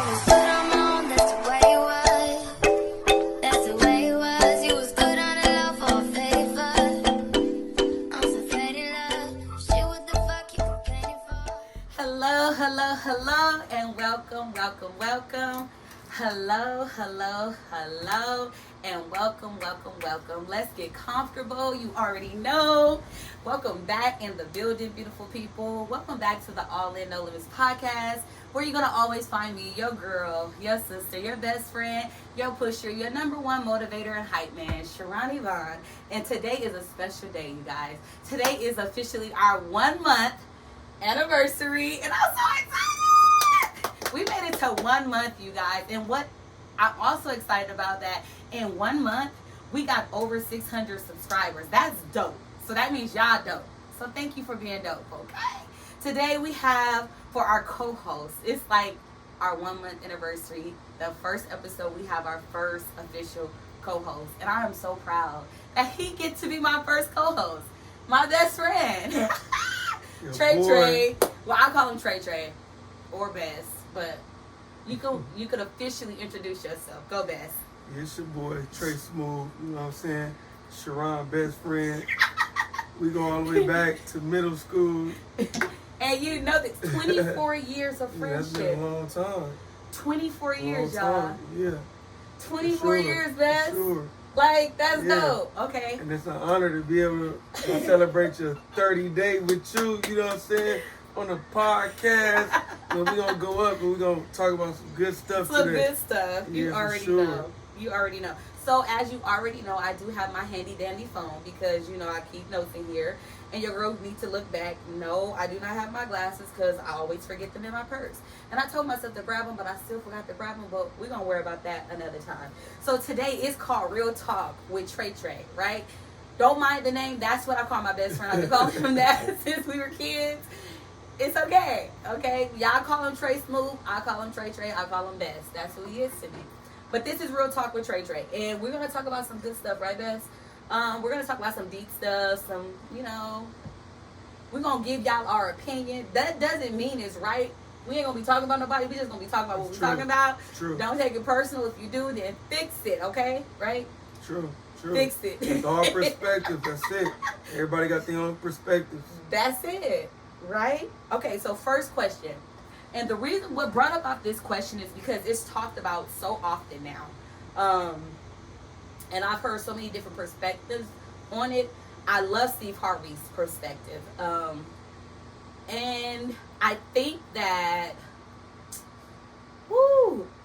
I was good on my own, that's the way it was. That's the way it was. You was good on the low for a favor. I'm so faded love. Shit, what the fuck you complaining for? Hello, hello, hello, and welcome, welcome, welcome. Hello, hello, hello, and welcome, welcome, welcome. Let's get comfortable. You already know. Welcome back in the building, beautiful people. Welcome back to the All In No Limits podcast, where you're going to always find me, your girl, your sister, your best friend, your pusher, your number one motivator and hype man, Sharon Yvonne. And today is a special day, you guys. Today is officially our 1 month anniversary, and I'm so excited. We made it to 1 month, you guys, and what I'm also excited about, that in 1 month we got over 600 subscribers. That's dope. So that means y'all dope. So thank you for being dope, okay? Today we have, for our co-host, it's like our 1 month anniversary. The first episode, we have our first official co-host, and I am so proud that he gets to be my first co-host, my best friend. Trey. Well, I call him Trey or Bess, but you could officially introduce yourself. Go, Bess. It's your boy Trey Smooth. You know what I'm saying? Sharon, best friend. We go all the way back to middle school. And you know that 24 years of Yeah, that's friendship. been a long time. 24 years, Long y'all. time. Yeah. 24 For sure. years, Bess. For sure. Like, that's Yeah. dope. Okay. And it's an honor to be able to celebrate your 30 day with you, you know what I'm saying? On the podcast. We're going to go up and we're going to talk about some good stuff Some today. good stuff. You Yeah, for already sure. know. You already know. So as you already know, I do have my handy dandy phone because, you know, I keep notes in here. And your girl needs to look back. No, I do not have my glasses because I always forget them in my purse. And I told myself to grab them, but I still forgot to grab them. But we're going to worry about that another time. So today is called Real Talk with Trey, right? Don't mind the name. That's what I call my best friend. I've been calling him that since we were kids. It's okay. Okay? Y'all call him Trey Smooth. I call him Trey. I call him Bess. That's who he is to me. But this is Real Talk with Trey. And we're going to talk about some good stuff, right, Bess? We're going to talk about some deep stuff, some, you know, we're going to give y'all our opinion. That doesn't mean it's right. We ain't going to be talking about nobody. We just going to be talking about what we're talking about. True. Don't take it personal. If you do, then fix it, okay? Right? True. Fix it. It's all perspective. That's it. Everybody got their own perspectives. That's it, right? Okay, so first question. And the reason what brought about this question is because it's talked about so often now. And I've heard so many different perspectives on it. I love Steve Harvey's perspective. And I think that,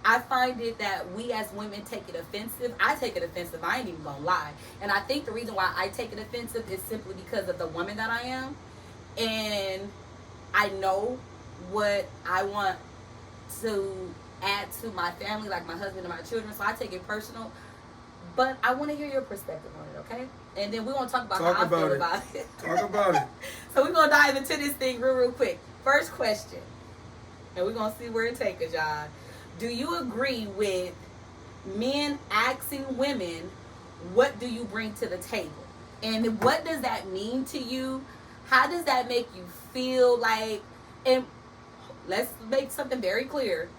I find it that we as women take it offensive. I take it offensive. I ain't even gonna lie. And I think the reason why I take it offensive is simply because of the woman that I am. And I know what I want to add to my family, like my husband and my children. So I take it personal. But I want to hear your perspective on it, okay? And then we're going to talk about how I feel about it. Talk about it. So we're going to dive into this thing real quick. First question. And we're going to see where it takes us, y'all. Do you agree with men asking women, what do you bring to the table? And what does that mean to you? How does that make you feel? Like, and let's make something very clear.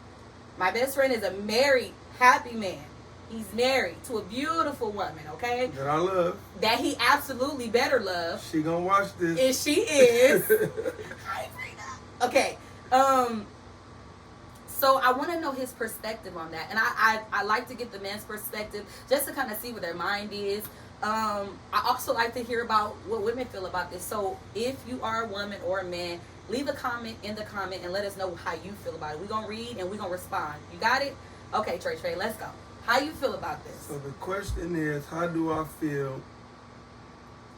My best friend is a married, happy man. He's married to a beautiful woman, okay? That I love. That he absolutely better love. She gonna watch this. And she is. Hi, Frida. Okay. So I want to know his perspective on that. And I like to get the man's perspective just to kind of see where their mind is. I also like to hear about what women feel about this. So if you are a woman or a man, leave a comment in the comment and let us know how you feel about it. We're going to read and we're going to respond. You got it? Okay, Trey, let's go. How you feel about this? So the question is, how do I feel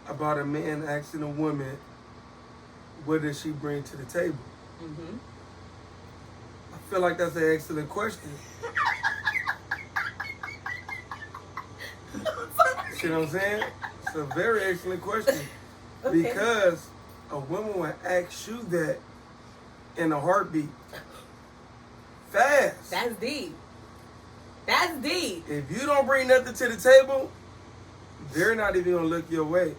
about a man asking a woman, what does she bring to the table? Mm-hmm. I feel like that's an excellent question. You know what I'm saying? It's a very excellent question. Okay. Because a woman will ask you that in a heartbeat. Fast. That's deep. That's deep. If you don't bring nothing to the table, they're not even gonna look your way.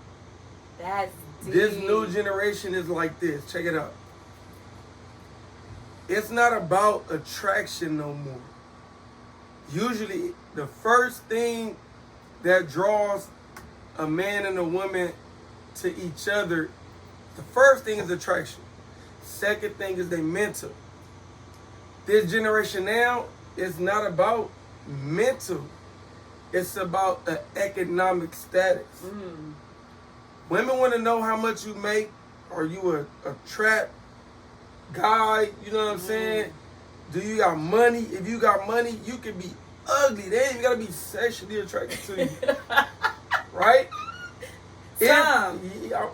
That's deep. This new generation is like this. Check it out. it's not about attraction no more. Usually, the first thing that draws a man and a woman to each other, the first thing is attraction. Second thing is their mental. This generation now is not about mental. It's about an economic status. Women want to know how much you make. Are you a trap guy? You know what I'm saying? Do you got money? If you got money, you can be ugly. They ain't even got to be sexually attracted to you. Right? Some.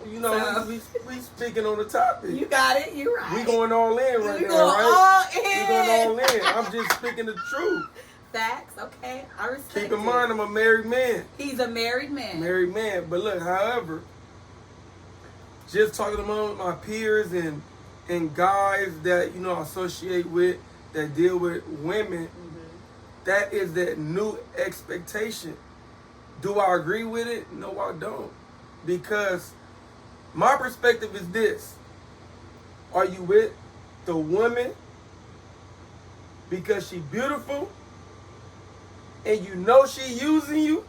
You know, we speaking on the topic. You got it. You're right. We going all in right We now, going right? all in. We going all in. I'm just speaking the truth. Facts. Okay. I respect Keep in it. mind, I'm a married man. He's a married man. Married man. But look, however, just talking among my peers and guys that, you know, I associate with, that deal with women, that is that new expectation. Do I agree with it? No, I don't. Because my perspective is this. Are you with the woman because she beautiful and you know she using you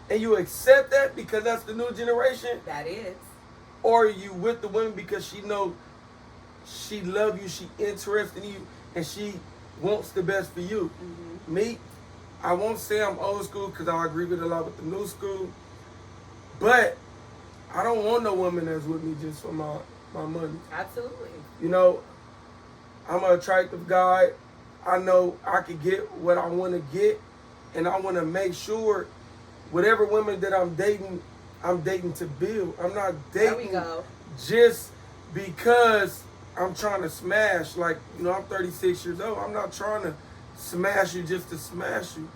and you accept that because that's the new generation? That is. Or are you with the woman because she know she love you, she interested in you, and she wants the best for you? Me, I won't say I'm old school because I agree with a lot with the new school. But I don't want no woman that's with me just for my money. Absolutely. You know, I'm an attractive guy. I know I can get what I want to get. And I want to make sure whatever women that I'm dating to build. I'm not dating just because I'm trying to smash. Like, you know, I'm 36 years old. I'm not trying to smash you just to smash you.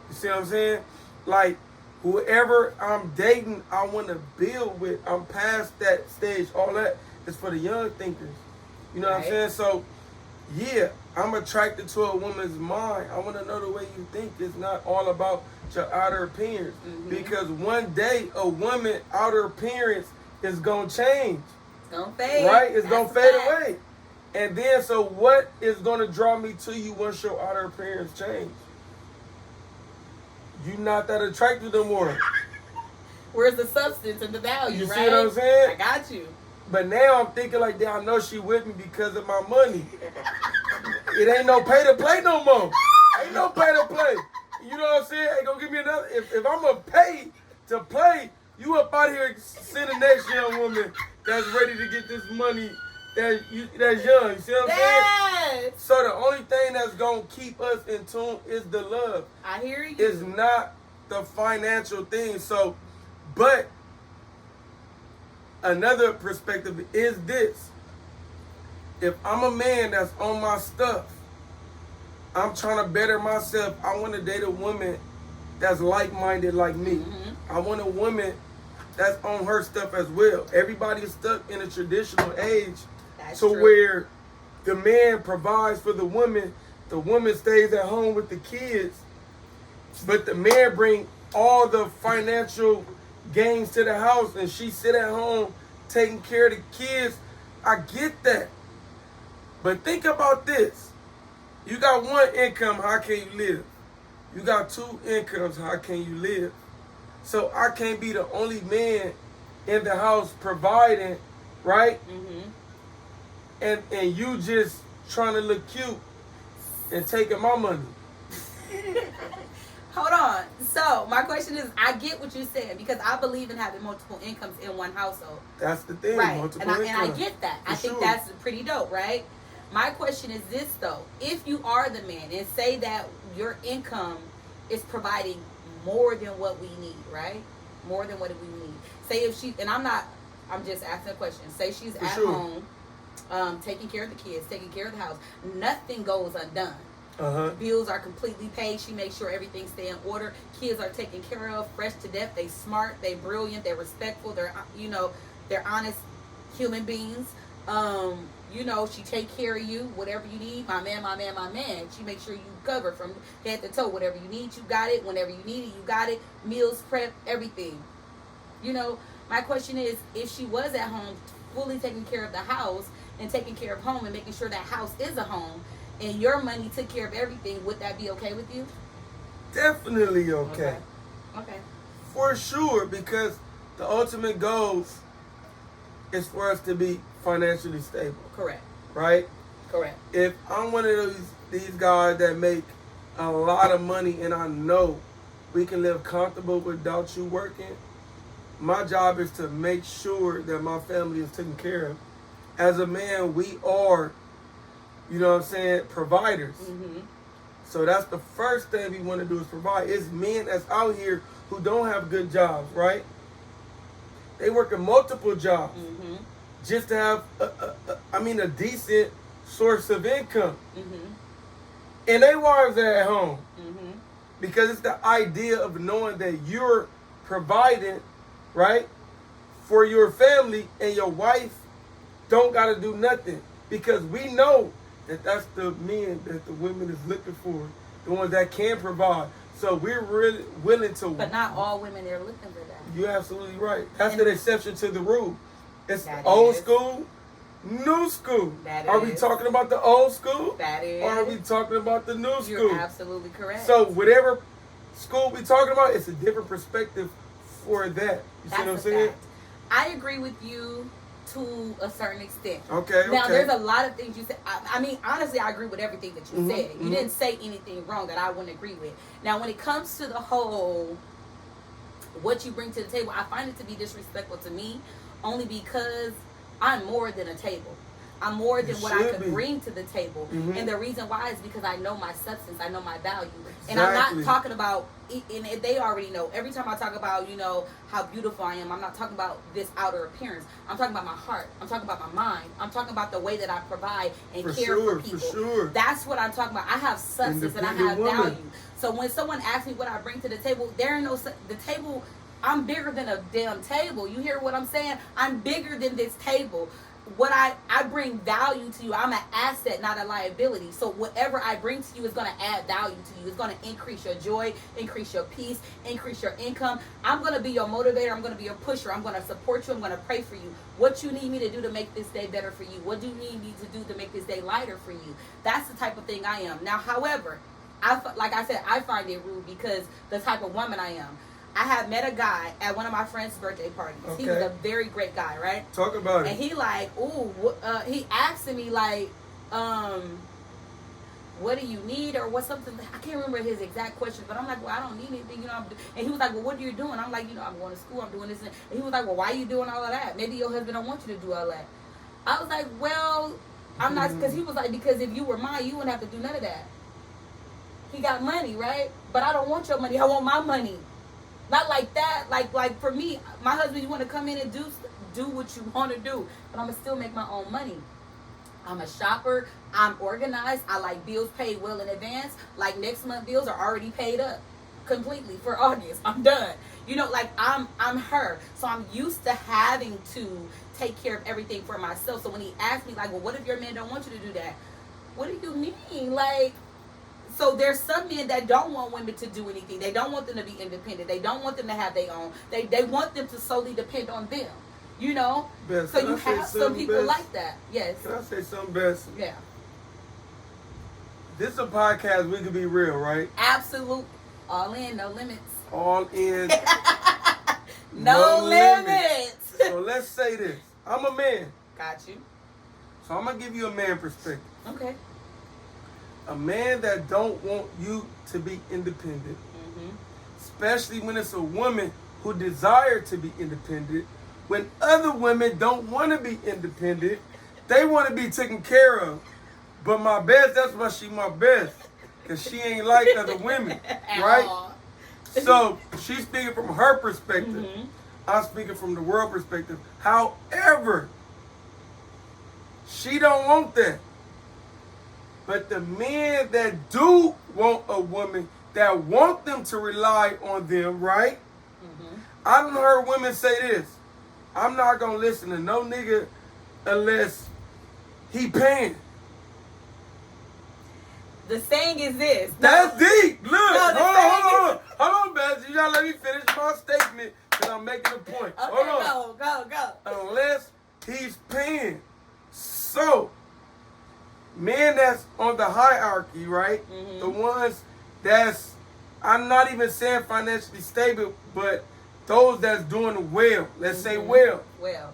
You see what I'm saying? Like, whoever I'm dating, I want to build with. I'm past that stage. All that is for the young thinkers. You know what I'm saying? So, yeah, I'm attracted to a woman's mind. I want to know the way you think. It's not all about your outer appearance. Because one day, a woman's outer appearance is going to change. It's going to fade. Right? It's going to fade away. And then, so what is going to draw me to you once your outer appearance change? You're not that attractive no more. Where's the substance and the value, You right? see what I'm saying? I got you. But now I'm thinking like that. I know she with me because of my money. It ain't no pay to play no more. Ain't no pay to play. You know what I'm saying? Hey, go give me another. If I'm going to pay to play, you up out here send the next young woman that's ready to get this money that's young. You see what I'm saying? So the only thing that's going to keep us in tune is the love. I hear you. It's not the financial thing. So, but another perspective is this. If I'm a man that's on my stuff, I'm trying to better myself. I want to date a woman that's like-minded like me. I want a woman that's on her stuff as well. Everybody's stuck in a traditional age where the man provides for the woman stays at home with the kids, but the man bring all the financial gains to the house and she sit at home taking care of the kids. I get that. But think about this. You got one income, how can you live? You got two incomes, how can you live? So I can't be the only man in the house providing, right? And you just trying to look cute and taking my money. Hold on. So my question is, I get what you're saying because I believe in having multiple incomes in one household. That's the thing, right? multiple And incomes. I get that. I think sure. that's pretty dope, right? My question is this though: if you are the man and say that your income is providing more than what we need, right? More than what we need. Say if she, and I'm just asking a question. Say she's at home, taking care of the kids, taking care of the house. Nothing goes undone. Bills are completely paid. She makes sure everything stay in order. Kids are taken care of, fresh to death. They smart, they brilliant, they're respectful. They're they're honest human beings. She take care of you, whatever you need. My man. She makes sure you cover from head to toe. Whatever you need, you got it. Whenever you need it, you got it. Meals prep, everything. My question is, if she was at home fully taking care of the house and taking care of home and making sure that house is a home, and your money took care of everything, would that be okay with you? Definitely okay. Okay. For sure, because the ultimate goal is for us to be financially stable, Correct. right? Correct. If I'm one of these guys that make a lot of money and I know we can live comfortable without you working, my job is to make sure that my family is taken care of. As a man, we are, you know what I'm saying, providers. Mm-hmm. So that's the first thing we want to do is provide. It's men that's out here who don't have good jobs, right? They working multiple jobs Mm-hmm. just to have, a decent source of income. Mm-hmm. And they wives are at home. Mm-hmm. Because it's the idea of knowing that you're providing, right, for your family, and your wife don't got to do nothing. Because we know that that's the men that the women is looking for, the ones that can provide. So we're really willing to. But not all women are looking for that. You're absolutely right. That's the exception to the rule. It's That old is. school, new school. That Are we is. talking about the old school? That is. Or are we talking about the new school? You're absolutely correct. So whatever school we talking about, it's a different perspective for that. You see what I'm That's a saying? fact. I agree with you to a certain extent. Okay. Now, okay. there's a lot of things you said. I mean, honestly, I agree with everything that you Mhm, said. You mhm. didn't say anything wrong that I wouldn't agree with. Now, when it comes to the whole what you bring to the table, I find it to be disrespectful to me only because I'm more than a table. I'm more than You what I should could be. bring to the table. Mhm. And the reason why is because I know my substance, I know my value. And I'm Exactly. not talking about, and they already know, every time I talk about, how beautiful I am, I'm not talking about this outer appearance. I'm talking about my heart. I'm talking about my mind. I'm talking about the way that I provide and For care sure, for for people. sure. That's what I'm talking about. I have substance and I have Independent woman. value. So when someone asks me what I bring to the table, there ain't no, the table, I'm bigger than a damn table. You hear what I'm saying? I'm bigger than this table. What I bring value to you. I'm an asset, not a liability. So whatever I bring to you is going to add value to you. It's going to increase your joy, increase your peace, increase your income. I'm going to be your motivator. I'm going to be your pusher. I'm going to support you. I'm going to pray for you. What you need me to do to make this day better for you? What do you need me to do to make this day lighter for you? That's the type of thing I am. Now, however, like I said, I find it rude because the type of woman I am. I have met a guy at one of my friend's birthday parties. He was Okay. a very great guy, right? Talk about And it. he like, he asking me like, what do you need or what something? I can't remember his exact question, but I'm like, well, I don't need anything, And he was like, well, what are you doing? I'm like, I'm going to school, I'm doing this. And he was like, well, why are you doing all of that? Maybe your husband don't want you to do all that. I was like, well, I'm not, because he was like, because if you were mine, you wouldn't have to do none of that. He got money, right? But I don't want your money. I want my money. Not like that. Like for me, my husband, you want to come in and do what you want to do, but I'm gonna still make my own money. I'm a shopper. I'm organized. I like bills paid well in advance. Like next month bills are already paid up completely for August. I'm done. I'm her. So I'm used to having to take care of everything for myself. So when he asked me like, well, what if your man don't want you to do that? What do you mean? So there's some men that don't want women to do anything. They don't want them to be independent. They don't want them to have their own. They want them to solely depend on them. Bess, So can you I say have some something, people Bess? like that. Yes. Can I say something, Bess? Yeah. This is a podcast. We can be real, right? Absolute. All in, no limits. All in. No No limits. So let's say this. I'm a man. Got you. So I'm going to give you a man perspective. Okay. A man that don't want you to be independent, especially when it's a woman who desire to be independent. When other women don't want to be independent, they want to be taken care of. But my best, that's why she my best. Because she ain't like other women, right? Aw. So she's speaking from her perspective. Mhm. I'm speaking from the world perspective. However, she don't want that. But the men that do want a woman that want them to rely on them, right? I done heard women say this. I'm not going to listen to no nigga unless he paying. The saying is this. That's deep. Look, the hold on, Beth. You got to let me finish my statement because I'm making a point. Okay, Hold on. go. Unless he's paying. So, men that's on the hierarchy, right? Mhm. The ones that's, I'm not even saying financially stable, but those that's doing well, let's say well, Well.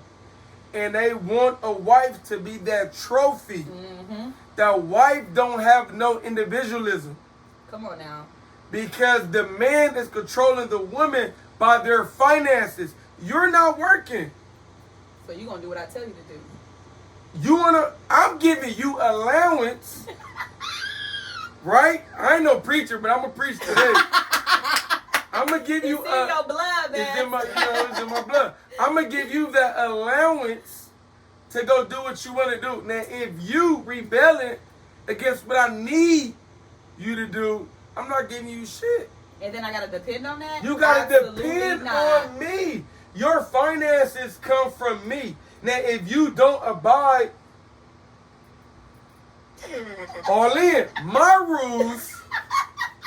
and they want a wife to be that trophy. Mm-hmm. That wife don't have no individualism Come on now. because the man is controlling the woman by their finances. You're not working. So you gonna do what I tell you to do. I'm giving you allowance, right? I ain't no preacher, but I'm a preacher today. I'm gonna give you It's in your blood, man. It's in my, it's in my blood. I'm gonna give you that allowance to go do what you want to do. Now, if you rebelling against what I need you to do, I'm not giving you shit. And then I gotta depend on that? You gotta Absolutely depend not. on me. Your finances come from me. Now, if you don't abide all in my rules,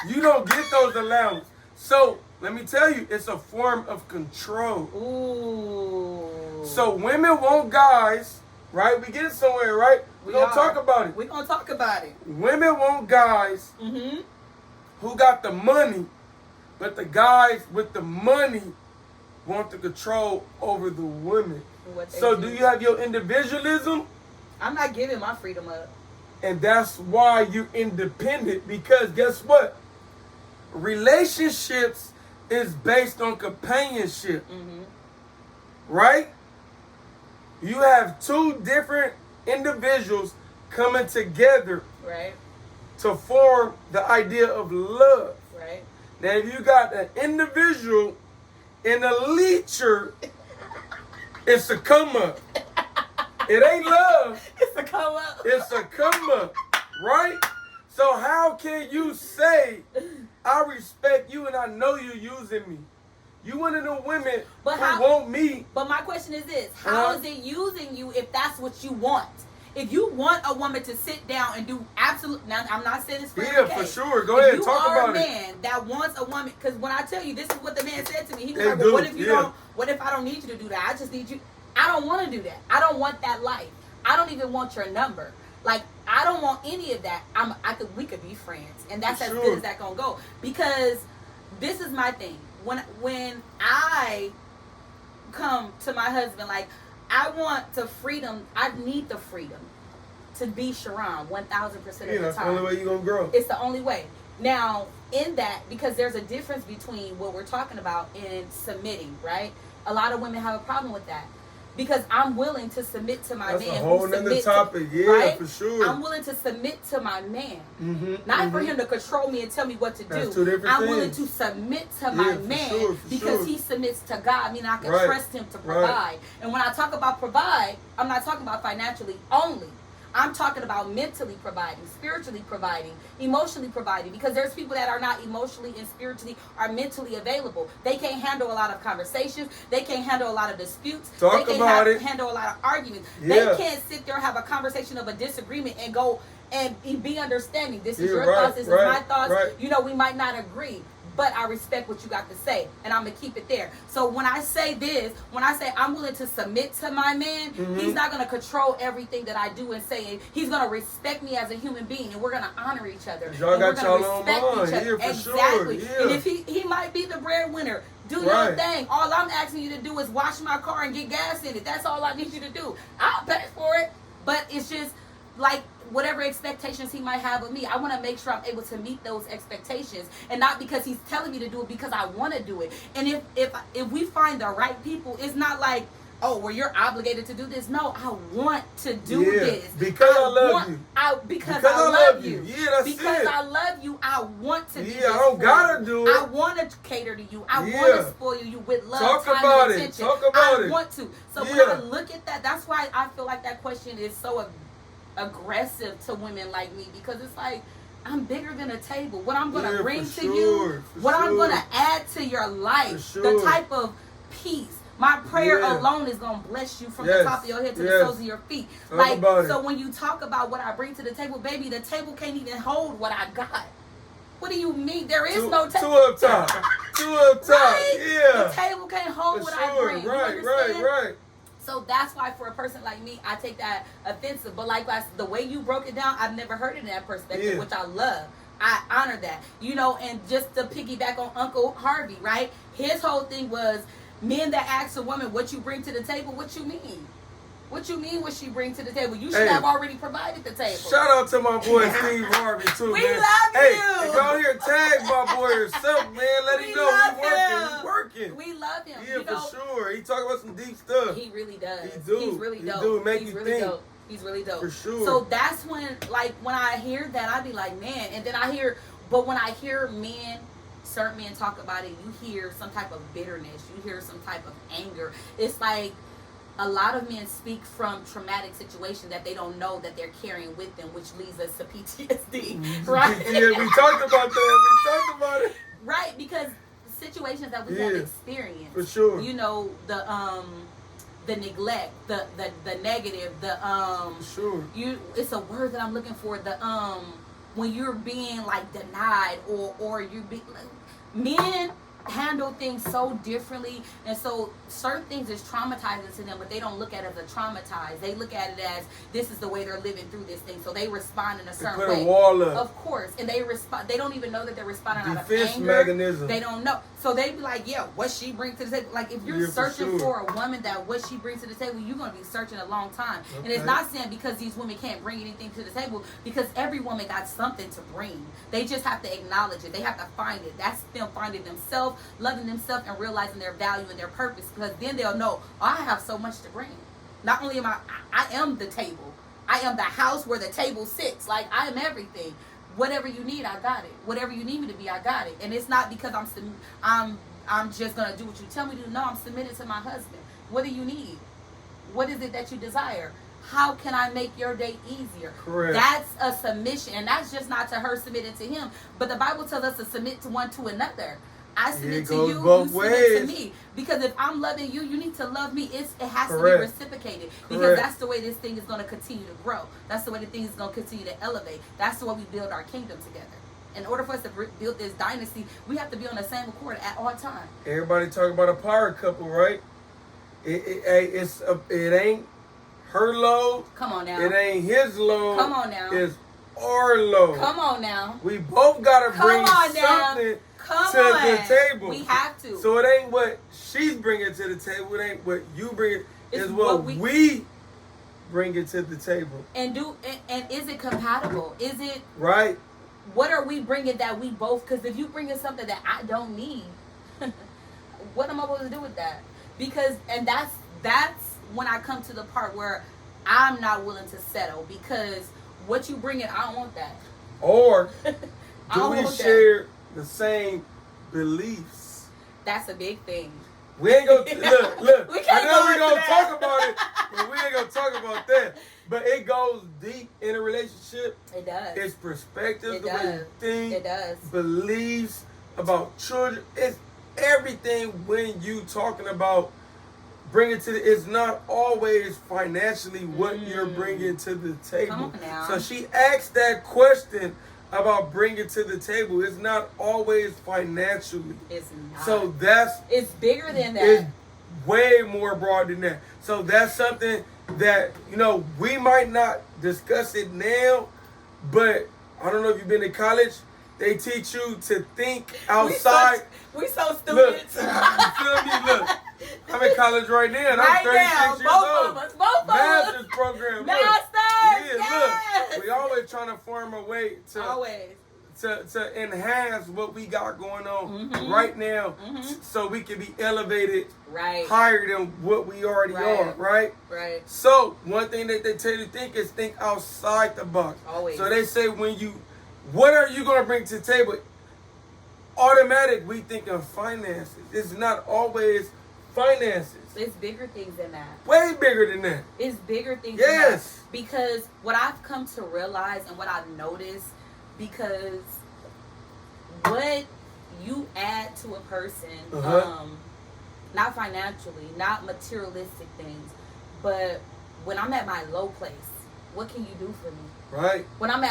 you don't get those allowances. So let me tell you, it's a form of control. Ooh. So women want guys, right? We get it somewhere, right? We're gonna talk about it. We're gonna talk about it. Women want guys Mm-hmm. who got the money, but the guys with the money want the control over the women. So do you have your individualism? I'm not giving my freedom up. And that's why you're independent, because guess what? Relationships is based on companionship, Mm-hmm. right? You have two different individuals coming together Right. to form the idea of love. Right. Now, if you got an individual and a leecher, it's a come up. It ain't love. It's a come up. It's a come up, right? So how can you say, I respect you and I know you're using me? You one of the women But who how- want me. But my question is this: how Uh-huh. is it using you if that's what you want? If you want a woman to sit down and do absolute, now I'm not saying this for Yeah, every for case. sure. Go If ahead, you talk are about a it. man that wants a woman, because when I tell you, this is what the man said to me. He was They like, well, do, what if you yeah. don't? What if I don't need you to do that? I just need you. I don't want to do that. I don't want that life. I don't even want your number. Like, I don't want any of that. We could be friends, and that's For as sure. good as that gonna go. Because this is my thing. When I come to my husband, like, I want the freedom. I need the freedom to be Sharon 1,000% of Yeah, the that's the time. only way you're going to grow. It's the only way. Now, in that, because there's a difference between what we're talking about and submitting, right? A lot of women have a problem with that. Because I'm willing to submit to my That's man. a whole who nother submits topic. to, Yeah, right? for sure. I'm willing to submit to my man. Mm-hmm, Not for him to control me and tell me what to That's do. two different I'm willing things. to submit to my Yeah, for man sure, for because sure. he submits to God. I mean, I can Right, trust him to right. provide. And when I talk about provide, I'm not talking about financially only. I'm talking about mentally providing, spiritually providing, emotionally providing. Because there's people that are not emotionally and spiritually or mentally available. They can't handle a lot of conversations. They can't handle a lot of disputes. Talk they about can't it. handle a lot of arguments. Yeah. They can't sit there and have a conversation of a disagreement and go and be understanding. This is Yeah, your right, thoughts. This right, is my thoughts. right. You know, we might not agree, but I respect what you got to say, and I'm going to keep it there. So when I say this, when I say I'm willing to submit to my man, Mm-hmm. he's not going to control everything that I do and say. He's going to respect me as a human being, and we're going to honor each other. Y'all and got we're gonna y'all own respect mind. each other. Yeah, for sure. Exactly. Yeah. And if he might be the breadwinner, do Right. your thing. All I'm asking you to do is wash my car and get gas in it. That's all I need you to do. I'll pay for it, but it's just like whatever expectations he might have of me, I want to make sure I'm able to meet those expectations, and not because he's telling me to do it, because I want to do it. And if we find the right people, it's not like, oh, well, you're obligated to do this. No, I want to do Yeah, this because I love you. Because I love you. Yeah, that's because it. I love you, I want to do Yeah, this I don't for gotta you. do it. I want to cater to you. I Yeah. want to spoil you with love, Talk time, about and it. attention. Talk about I it. want to. So when Yeah. I look at that, that's why I feel like that question is so aggressive to women like me, because it's like, I'm bigger than a table. What I'm going to Yeah, bring for to sure, you, for what I'm sure. going to add to your life, For the sure. type of peace. My prayer Yeah. alone is going to bless you from Yes, the top of your head to yes. the soles of your feet. Talk Like, about it. so when you talk about what I bring to the table, baby, the table can't even hold what I got. What do you mean? There is no Two table. up top. Two up top. Right? Yeah. The table can't hold For what I sure. bring. You Right, understand? right. So that's why for a person like me, I take that offensive. But like the way you broke it down, I've never heard it in that perspective, Yeah. which I love. I honor that. You know, and just to piggyback on Uncle Harvey, right? His whole thing was men that ask a woman what you bring to the table, what you mean? What you mean what she brings to the table? You should Hey. have already provided the table. Shout out to my boy Steve Harvey too, We man. love hey, you. if y'all here, tag my boy yourself, man. Let We him know love we working. him. We working. We love him. Yeah, You know, for sure. He talk about some deep stuff. he really does. He do. He's really He dope. do. Make He's you really think. dope. He's really dope. For sure. So that's when, like, when I hear that, I be like, man. And then I hear, but when I hear men, certain men talk about it, you hear some type of bitterness. You hear some type of anger. It's like a lot of men speak from traumatic situations that they don't know that they're carrying with them, which leads us to PTSD, right? Yeah, we talked about that. We talked about it. Right, because situations that we have experienced, For sure. you know, the neglect, the negative, Sure. it's a word that I'm looking for, when you're being like denied or you be like, men handle things so differently, and so certain things is traumatizing to them, but they don't look at it as a traumatized. They look at it as this is the way they're living through this thing, so they respond in a certain put way. a wall up. Of course, and they respond. They don't even know that they're responding out of Defense anger. mechanism. They don't know, so they be like, "Yeah, what she brings to the table." Like if you're Yeah, for searching sure. for a woman that what she brings to the table, you're gonna be searching a long time. And it's Okay. not saying because these women can't bring anything to the table, because every woman got something to bring. They just have to acknowledge it. They have to find it. That's them finding themselves, loving themselves, and realizing their value and their purpose. Because then they'll know, oh, I have so much to bring. Not only am I am the table. I am the house where the table sits. Like I am everything. Whatever you need, I got it. Whatever you need me to be, I got it. And it's not because I'm just gonna do what you tell me to do. No, I'm submitted to my husband. What do you need? What is it that you desire? How can I make your day easier? Correct. That's a submission, and that's just not to her submitting to him. But the Bible tells us to submit to one to another. I submit It to goes you, both you submit to ways. me. Because if I'm loving you, you need to love me. It has to be Correct. reciprocated. Because Correct. that's the way this thing is going to continue to grow. That's the way the thing is going to continue to elevate. That's the way we build our kingdom together. In order for us to build this dynasty, we have to be on the same accord at all times. Everybody talk about a power couple, right? It ain't her load. Come on now. It ain't his load. Come on now. It's our load. Come on now. We both gotta Come bring on now. something Come to on. the table. We have to. So it ain't what she's bringing to the table. It ain't what you bring. It's It's what what we bring it to the table. and is it compatible? Is it, Right? what are we bringing that we both, because if you bring in something that I don't need, what am I supposed to do with that? Because, and that's when I come to the part where I'm not willing to settle, because what you bring in, I don't want that. Or I do don't we want that. share the same beliefs? That's a big thing. We ain't gonna look. We I can't know go we into gonna that. talk about it, but we ain't gonna talk about that. But it goes deep in a relationship. It does. It's perspective, It the way does. you think, It does. beliefs about children. It's everything when you talking about bringing to the. It's not always financially what you're bringing to the table. Come on now. So she asked that question about bringing to the table. It's not always financially. It's not. So that's it's bigger than that. it's way more broad than that. So that's something that, we might not discuss it now, but I don't know if you've been to college. They teach you to think outside. We so stupid. Look, you feel me? Look, I'm in college right now, and I'm 36 now, years both old. of us, both of Master's us. program. Look. Masters, Yeah, yes. look. We always trying to form a way to Always. to enhance what we got going on right now, so we can be elevated Right. higher than what we already Right. are, right? Right. So one thing that they tell you to think is think outside the box. Always. So they say what are you gonna bring to the table? Automatic, we think of finances. It's not always finances. It's bigger things than that. Way bigger than that. It's bigger things Yes. than that. Because what I've come to realize and what I've noticed, because what you add to a person, not financially, not materialistic things, but when I'm at my low place, what can you do for me? Right. When I'm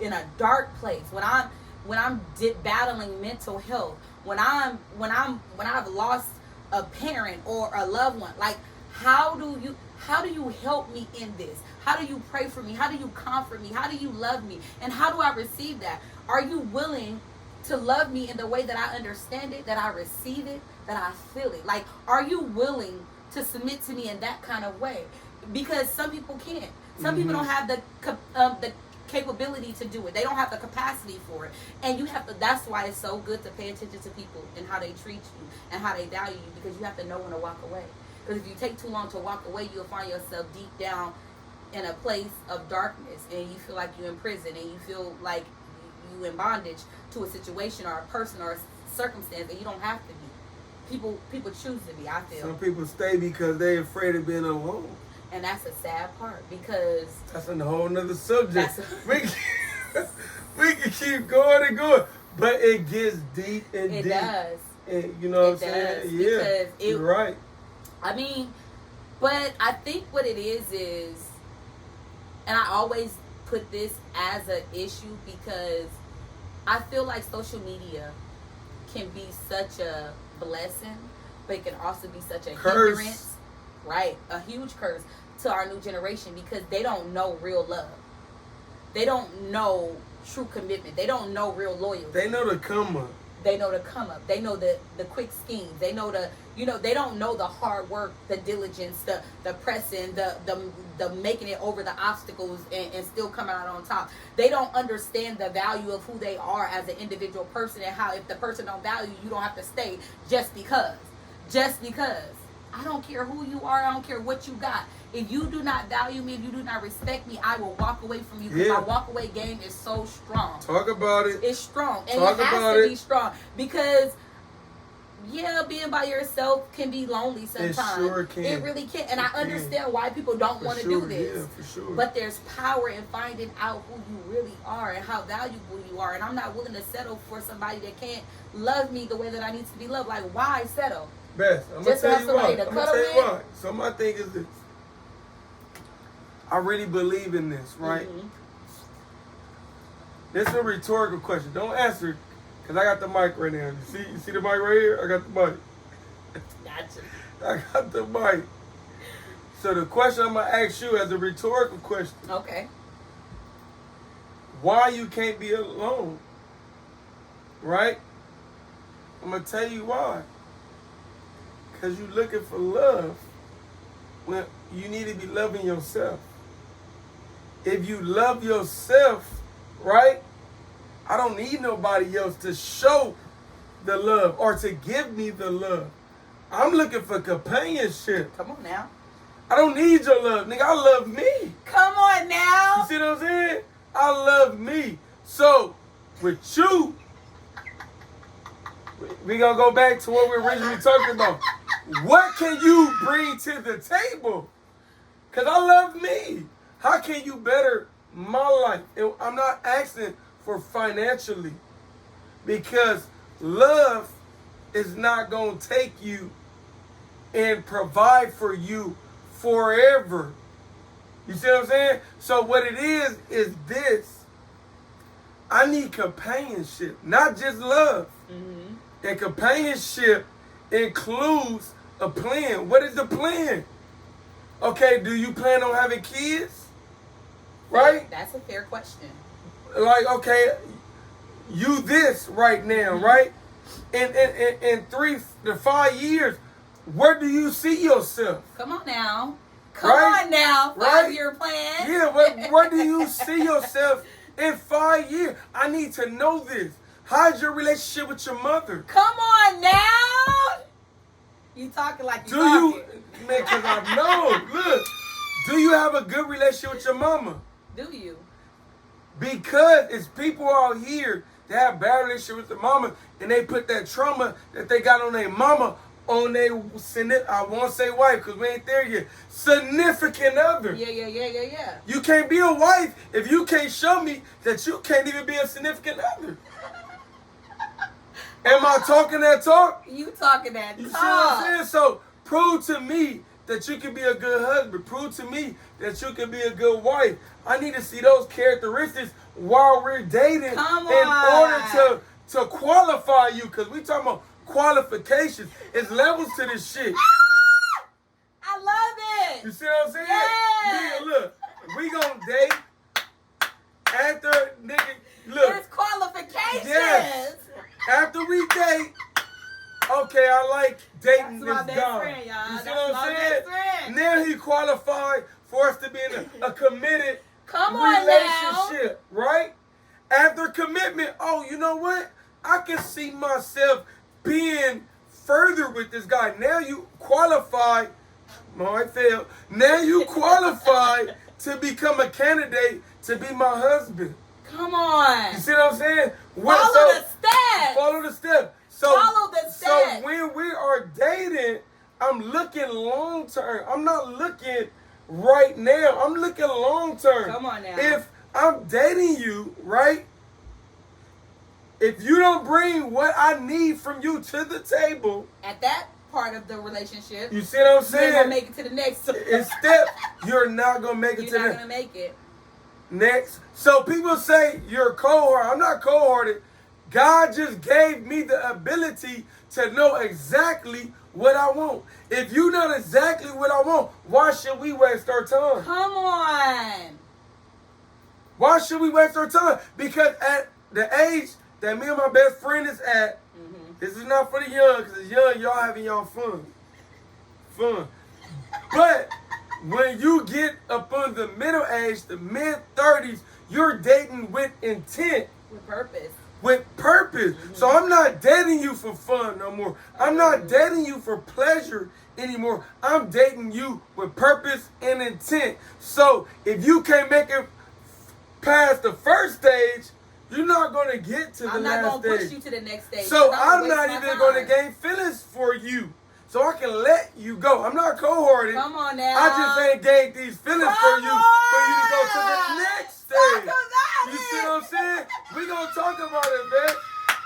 in a dark place, when I'm battling mental health, when I've lost a parent or a loved one, like, How do you help me in this? How do you pray for me? How do you comfort me? How do you love me? And how do I receive that? Are you willing to love me in the way that I understand it, that I receive it, that I feel it? Like, are you willing to submit to me in that kind of way? Because some people can't. Some people don't have the capability to do it. They don't have the capacity for it. And you have to, that's why it's so good to pay attention to people and how they treat you and how they value you, because you have to know when to walk away. Because if you take too long to walk away, you'll find yourself deep down in a place of darkness, and you feel like you're in prison, and you feel like you in bondage to a situation or a person or a circumstance, and you don't have to be. People choose to be, I feel. Some people stay because they're afraid of being alone. And that's a sad part, because that's a whole nother subject. We can keep going and going, but it gets deep and deep. It does. And you know what I'm saying? Yeah, you're right. I mean, but I think what it is, and I always put this as an issue because I feel like social media can be such a blessing, but it can also be such a curse. Hindrance, right? A huge curse to our new generation, because they don't know real love. They don't know true commitment. They don't know real loyalty. They know the come up. They know the come up. They know the quick schemes. They know they don't know the hard work, the diligence, the pressing, the making it over the obstacles and still coming out on top. They don't understand the value of who they are as an individual person, and how if the person don't value you, don't have to stay just because. Just because. I don't care who you are. I don't care what you got. If you do not value me, if you do not respect me, I will walk away from you, because my walk away game is so strong. Talk about it. It's strong. And it has to be strong. Because, being by yourself can be lonely sometimes. It sure can. It really can. And I understand why people don't want to do this. Yeah, for sure. But there's power in finding out who you really are and how valuable you are. And I'm not willing to settle for somebody that can't love me the way that I need to be loved. Like, why settle? Best. I'm going to tell you why. So my thing is this. I really believe in this, right? Mm-hmm. This is a rhetorical question. Don't answer, because I got the mic right now. You see the mic right here? I got the mic. Gotcha. I got the mic. So the question I'm going to ask you as a rhetorical question. Okay. Why you can't be alone? Right? I'm going to tell you why. Because you're looking for love when you need to be loving yourself. If you love yourself, right, I don't need nobody else to show the love or to give me the love. I'm looking for companionship. Come on now. I don't need your love, nigga. I love me. Come on now. You see what I'm saying? I love me. So, with you, we gonna go back to what we originally talking about. What can you bring to the table? Because I love me. How can you better my life? And I'm not asking for financially, because love is not going to take you and provide for you forever. You see what I'm saying? So what it is this. I need companionship, not just love. Mm-hmm. And companionship includes a plan. What is the plan? Okay, do you plan on having kids? Right? That's a fair question. Like, okay, you this right now, mm-hmm. right? In 3 to 5 years, where do you see yourself? Come on now. Come on now. 5-year plan. Yeah, where do you see yourself in 5 years? I need to know this. How's your relationship with your mother? Come on now. You talking like you talking. Man, because I know. Look, do you have a good relationship with your mama? Do you? Because it's people out here that have bad relationship with their mama, and they put that trauma that they got on their mama on their, I won't say wife because we ain't there yet, significant other. Yeah. You can't be a wife if you can't show me that you can't even be a significant other. Am I talking that talk? You talking that talk. You see what I'm saying? So prove to me that you can be a good husband. Prove to me that you can be a good wife. I need to see those characteristics while we're dating in order to qualify you. Because we talking about qualifications. It's levels to this shit. I love it. You see what I'm saying? Yeah. Nigga, look, we gonna date after nigga. Look, There's qualifications. Yes. After we date, okay, I like dating That's my this best guy. friend, y'all. You see That's what my I'm saying? best friend. Now he qualified for us to be in a committed Come on now. relationship, right? After commitment, oh, you know what? I can see myself being further with this guy. Now you qualify. Oh, I failed. Now you qualify to become a candidate to be my husband. Come on. You see what I'm saying? Follow the steps. Follow the steps. Follow the steps. So when we are dating, I'm looking long term. I'm not looking right now. I'm looking long term. Come on now. If I'm dating you, right? If you don't bring what I need from you to the table, At that part of the relationship, you see what I'm you're saying? gonna make it to the next. Instead, you're not gonna make it You're to not the gonna make it. next. So people say you're cold-hearted. I'm not cold-hearted. God just gave me the ability to know exactly what I want. If you know exactly what I want, why should we waste our time? Come on. Why should we waste our time? Because at the age that me and my best friend is at, this is not for the young, because it's young, y'all having y'all fun. But when you get up on the middle age, the mid-30s, you're dating with intent. With purpose. With purpose. So I'm not dating you for fun no more. I'm not dating you for pleasure anymore. I'm dating you with purpose and intent. So if you can't make it past the first stage, you're not going to get to the I'm last not gonna stage. push you to the next stage. So 'cause I'm gonna not waste my even going to time. gain feelings for you. So I can let you go. I'm not cold-hearted. Come on now. I just ain't gained these feelings for you to go to the next stage. Talk about You it. see what I'm saying? We gonna talk about it, man.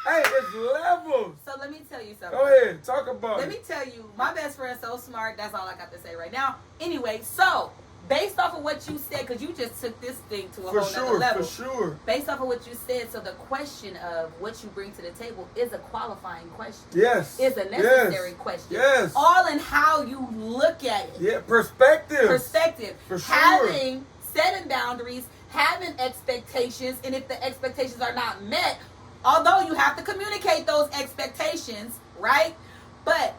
Hey, it's levels. So let me tell you something. Go ahead, talk about Let it. me tell you, my best friend's so smart. That's all I got to say right now. Anyway, so based off of what you said, because you just took this thing to a For whole nother sure, level. for sure. Based off of what you said, so the question of what you bring to the table is a qualifying question. Yes. Is a necessary question. Yes. All in how you look at it. Yeah, perspective. Perspective. For sure. Having setting boundaries, having expectations, and if the expectations are not met, although you have to communicate those expectations, right? But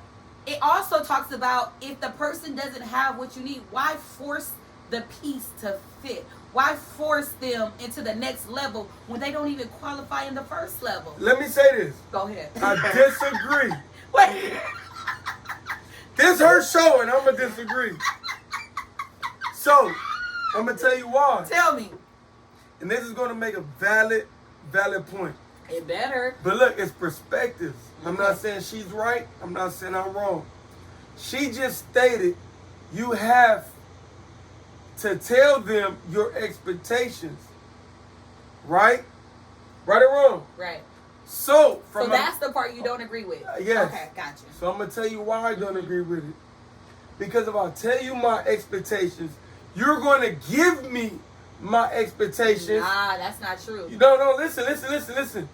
it also talks about if the person doesn't have what you need, why force the piece to fit? Why force them into the next level when they don't even qualify in the first level? Let me say this. Go ahead. I disagree. Wait. This her show, and I'm gonna disagree. So, I'm gonna tell you why. Tell me. And this is gonna make a valid point. It better. But look, it's perspectives. I'm not saying she's right. I'm not saying I'm wrong. She just stated you have to tell them your expectations. Right? Right or wrong? Right. So, So that's the part you don't agree with. Yes. Okay, gotcha. So I'm going to tell you why I don't agree with it. Because if I tell you my expectations, you're going to give me my expectations. Nah, that's not true. No, listen.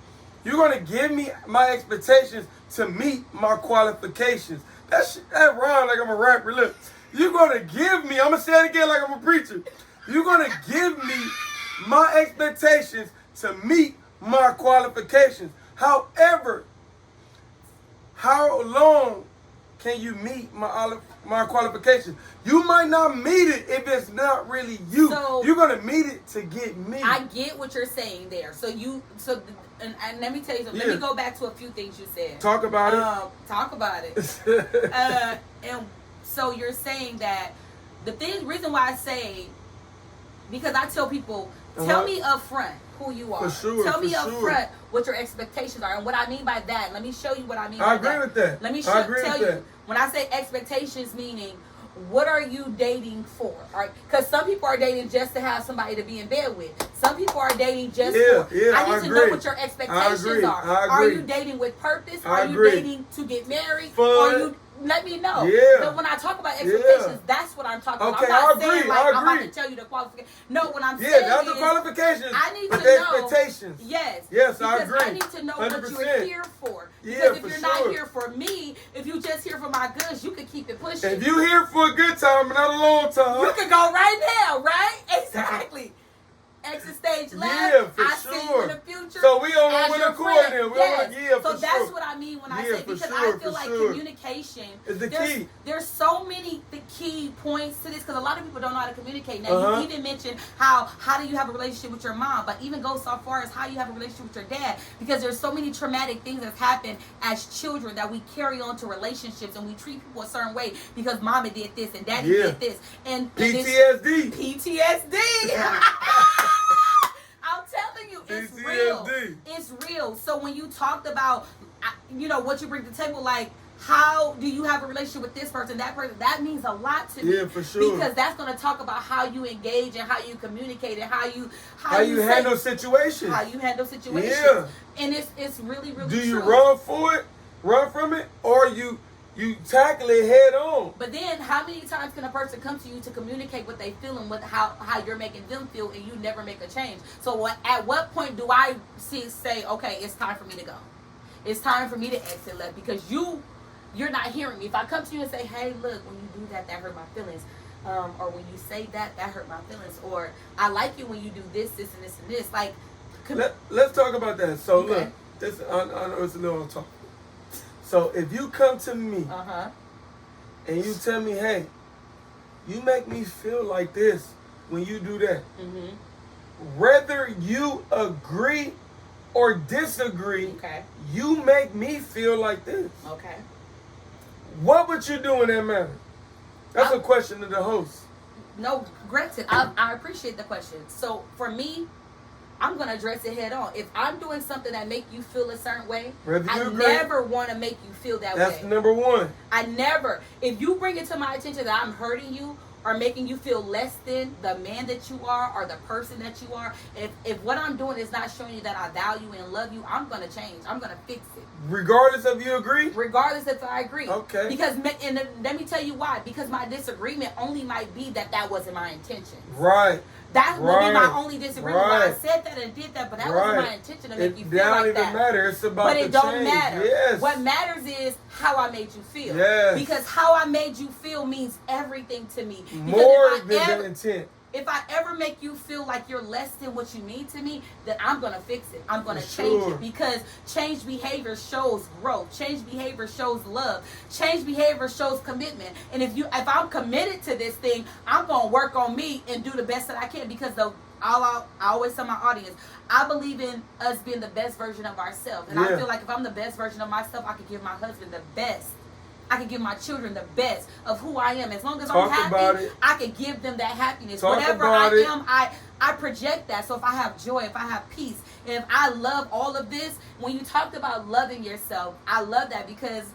You're going to give me my expectations to meet my qualifications. That rhymes like I'm a rapper. Look, you're going to give me, I'm going to say it again like I'm a preacher. You're going to give me my expectations to meet my qualifications. However, how long can you meet my qualifications? You might not meet it if it's not really you. So, you're going to meet it to get me. I get what you're saying there. And let me tell you something. Yeah. Let me go back to a few things you said. Talk about it. Talk about it. And so you're saying that reason why I say, because I tell people, tell me up front who you are. For sure, Tell me for up sure. front what your expectations are. And what I mean by that, let me show you what I mean I by agree that. with that. Let me I agree tell with you. that. When I say expectations, meaning, what are you dating for? All right? Because some people are dating just to have somebody to be in bed with. Some people are dating just for. I need to know what your expectations are. I agree. Are you dating with purpose? I are you agree. dating to get married? Fun. Are you let me know. Yeah. But when I talk about expectations, that's what I'm talking about. Okay, I'm not I saying agree, like I I'm about agree. to tell you the qualifications. No, what I'm Yeah, saying that's the is qualifications. I need but to the know. expectations. Yes. Yes, I because agree. I need to know what 100%. you're here for. Yeah, Because if for you're sure. not here for me, if you just here for my goods, you can keep it pushing. If you here for a good time, not a long time. You can go right now, right? Exactly. Exit stage left. Yeah, for I see you in sure. the future. So we on as one your accord friend. then. We Yes. on yeah, So for that's sure. what I mean when I Yeah, say for because sure, I feel for like sure. communication It's the key. There's so many the key points to this because a lot of people don't know how to communicate. Now Uh-huh. you even mentioned how do you have a relationship with your mom, but even go so far as how you have a relationship with your dad because there's so many traumatic things that happen as children that we carry on to relationships and we treat people a certain way because mama did this and daddy Yeah. did this and PTSD. PTSD. I'm telling you, it's real. PTSD. It's real. So when you talked about, what you bring to the table, like, how do you have a relationship with this person, that person? That means a lot to me. Yeah, for sure. Because that's going to talk about how you engage and how you communicate and how you handle situations. How you handle situations. Yeah. And it's really, really Do you true. run for it, run from it, or you tackle it head on? But then, how many times can a person come to you to communicate what they feel and how you're making them feel, and you never make a change? So, at what point do I say, okay, it's time for me to go? It's time for me to exit left because you're not hearing me. If I come to you and say, hey, look, when you do that hurt my feelings, or when you say that hurt my feelings, or I like you when you do this, this, and this, and this, like. Let's talk about that. So Okay. look, I know it's a little on top. So if you come to me and you tell me, hey, you make me feel like this when you do that, whether you agree or disagree, you make me feel like this. Okay. What would you do in that matter? That's a question to the host. No, granted, I appreciate the question. So for me, I'm going to address it head on. If I'm doing something that make you feel a certain way, I never want to make you feel that way. That's number one. I never. If you bring it to my attention that I'm hurting you or making you feel less than the man that you are or the person that you are, if what I'm doing is not showing you that I value and love you, I'm going to change. I'm going to fix it. Regardless of you agree? Regardless if I agree. Okay. Because, and let me tell you why. Because my disagreement only might be that wasn't my intention. Right. That would be my only disagreement. Right. I said that and did that, but that wasn't my intention to make you feel like that. like It don't even matter. It's about but the it don't change. matter. Yes. What matters is how I made you feel. Yes. Because how I made you feel means everything to me. Because more than the intent. If I ever make you feel like you're less than what you mean to me, then I'm going to fix it. I'm going to change it because change behavior shows growth. Change behavior shows love. Change behavior shows commitment. And if I'm committed to this thing, I'm going to work on me and do the best that I can because I always tell my audience, I believe in us being the best version of ourselves. And I feel like if I'm the best version of myself, I can give my husband the best. I can give my children the best of who I am. As long as I'm happy, I can give them that happiness. Whatever I am, I project that. So if I have joy, if I have peace, and if I love all of this, when you talked about loving yourself, I love that because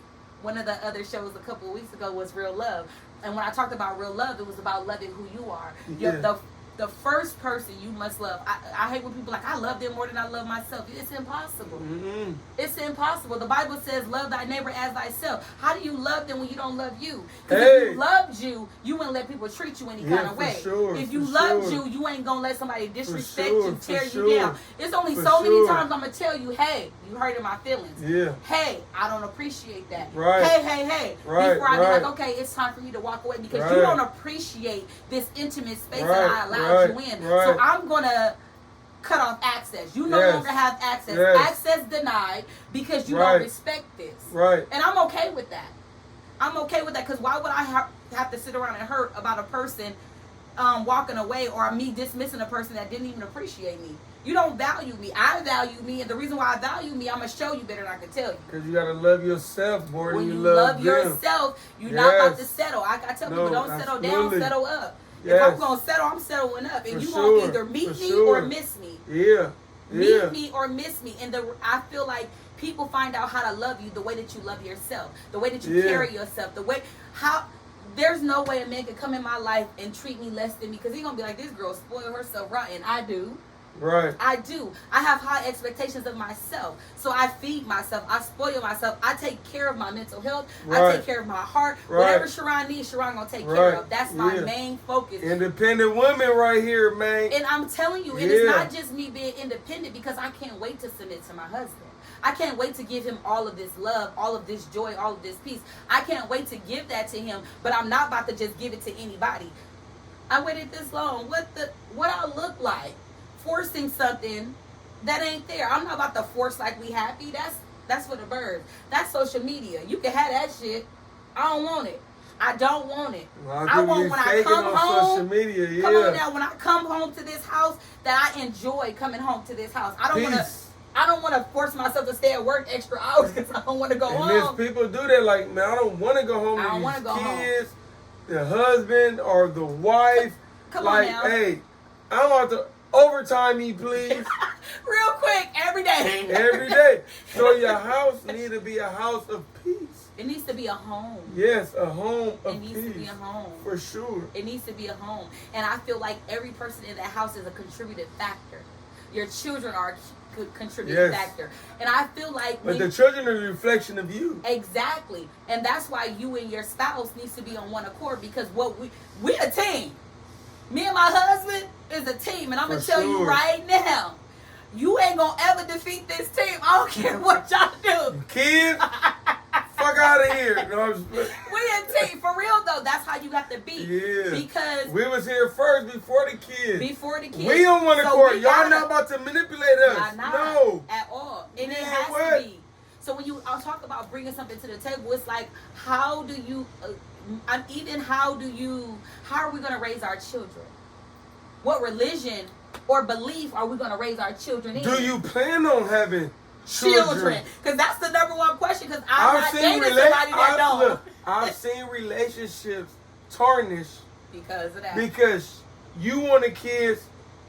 one of the other shows a couple of weeks ago was Real Love. And when I talked about real love, it was about loving who you are. Yeah. The first person you must love. I hate when people are like, I love them more than I love myself. It's impossible. Mm-hmm. It's impossible. The Bible says, love thy neighbor as thyself. How do you love them when you don't love you? Because if you loved you, you wouldn't let people treat you any kind of way. Sure, if you loved you, you ain't going to let somebody disrespect you, tear you down. It's only so many times I'm going to tell you, hey, you hurting my feelings. Yeah. Hey, I don't appreciate that. Right. Hey. Right, before I be like, okay, it's time for me to walk away because you don't appreciate this intimate space that I allowed you in. So I'm going to cut off access. You no longer have access. Access denied because you don't respect this. Right. And I'm okay with that. I'm okay with that because why would I have to sit around and hurt about a person walking away or me dismissing a person that didn't even appreciate me? You don't value me. I value me, and the reason why I value me, I'm going to show you better than I can tell you. Because you got to love yourself more than you When love you love yourself, you're not about to settle. I tell people, don't settle down, settle up. If I'm going to settle, I'm settling up. And you're going to either meet me or miss me. Yeah. Meet me or miss me. And I feel like people find out how to love you the way that you love yourself, the way that you carry yourself, the way there's no way a man can come in my life and treat me less than me because he's going to be like, this girl spoiled herself rotten. I do. Right. I do. I have high expectations of myself. So I feed myself. I spoil myself. I take care of my mental health. I Right. take care of my heart. Right. Whatever Sharon needs, Sharon gonna take care Right. of. That's my Yeah. main focus. Independent women right here, man. And I'm telling you, and Yeah. it's not just me being independent, because I can't wait to submit to my husband. I can't wait to give him all of this love, all of this joy, all of this peace. I can't wait to give that to him, but I'm not about to just give it to anybody. I waited this long. What I look like forcing something that ain't there. I'm not about to force like we happy. That's for the birds. That's social media. You can have that shit. I don't want it. I don't want it. I want when I come home. Social media, yeah. Come on now, when I come home to this house, that I enjoy coming home to this house. I don't want to force myself to stay at work extra hours because I don't want to go and home. there's people do that, like, man, I don't want to go home I don't to wanna these go home. kids, the husband or the wife. Come on like, now. hey, I want to overtime me, please. Real quick, every day. Every day. So your house need to be a house of peace. It needs to be a home. Yes, a home of It needs peace. to be a home. For sure. It needs to be a home. And I feel like every person in that house is a contributing factor. Your children are a contributing Yes. factor. And I feel like But the children are a reflection of you. exactly. And that's why you and your spouse needs to be on one accord, because we a team. Me and my husband is a team, and I'm gonna For tell you sure. right now, you ain't gonna ever defeat this team. I don't care what y'all do. Kids, fuck out of here. No, I'm just- We a team. For real though, that's how you have to be. Yeah. Because we was here first before the kids. before the kids. We on one So accord. we Y'all gotta- not about to manipulate us. Y'all not No. at all. And it Man, has what? to be. So when I'll talk about bringing something to the table, it's like, how do you, how are we going to raise our children? What religion or belief are we going to raise our children in? Do you plan on having children? Because that's the number one question, because I'm not dating somebody that don't. Look, I've seen relationships tarnish Because of that. because you wanted kids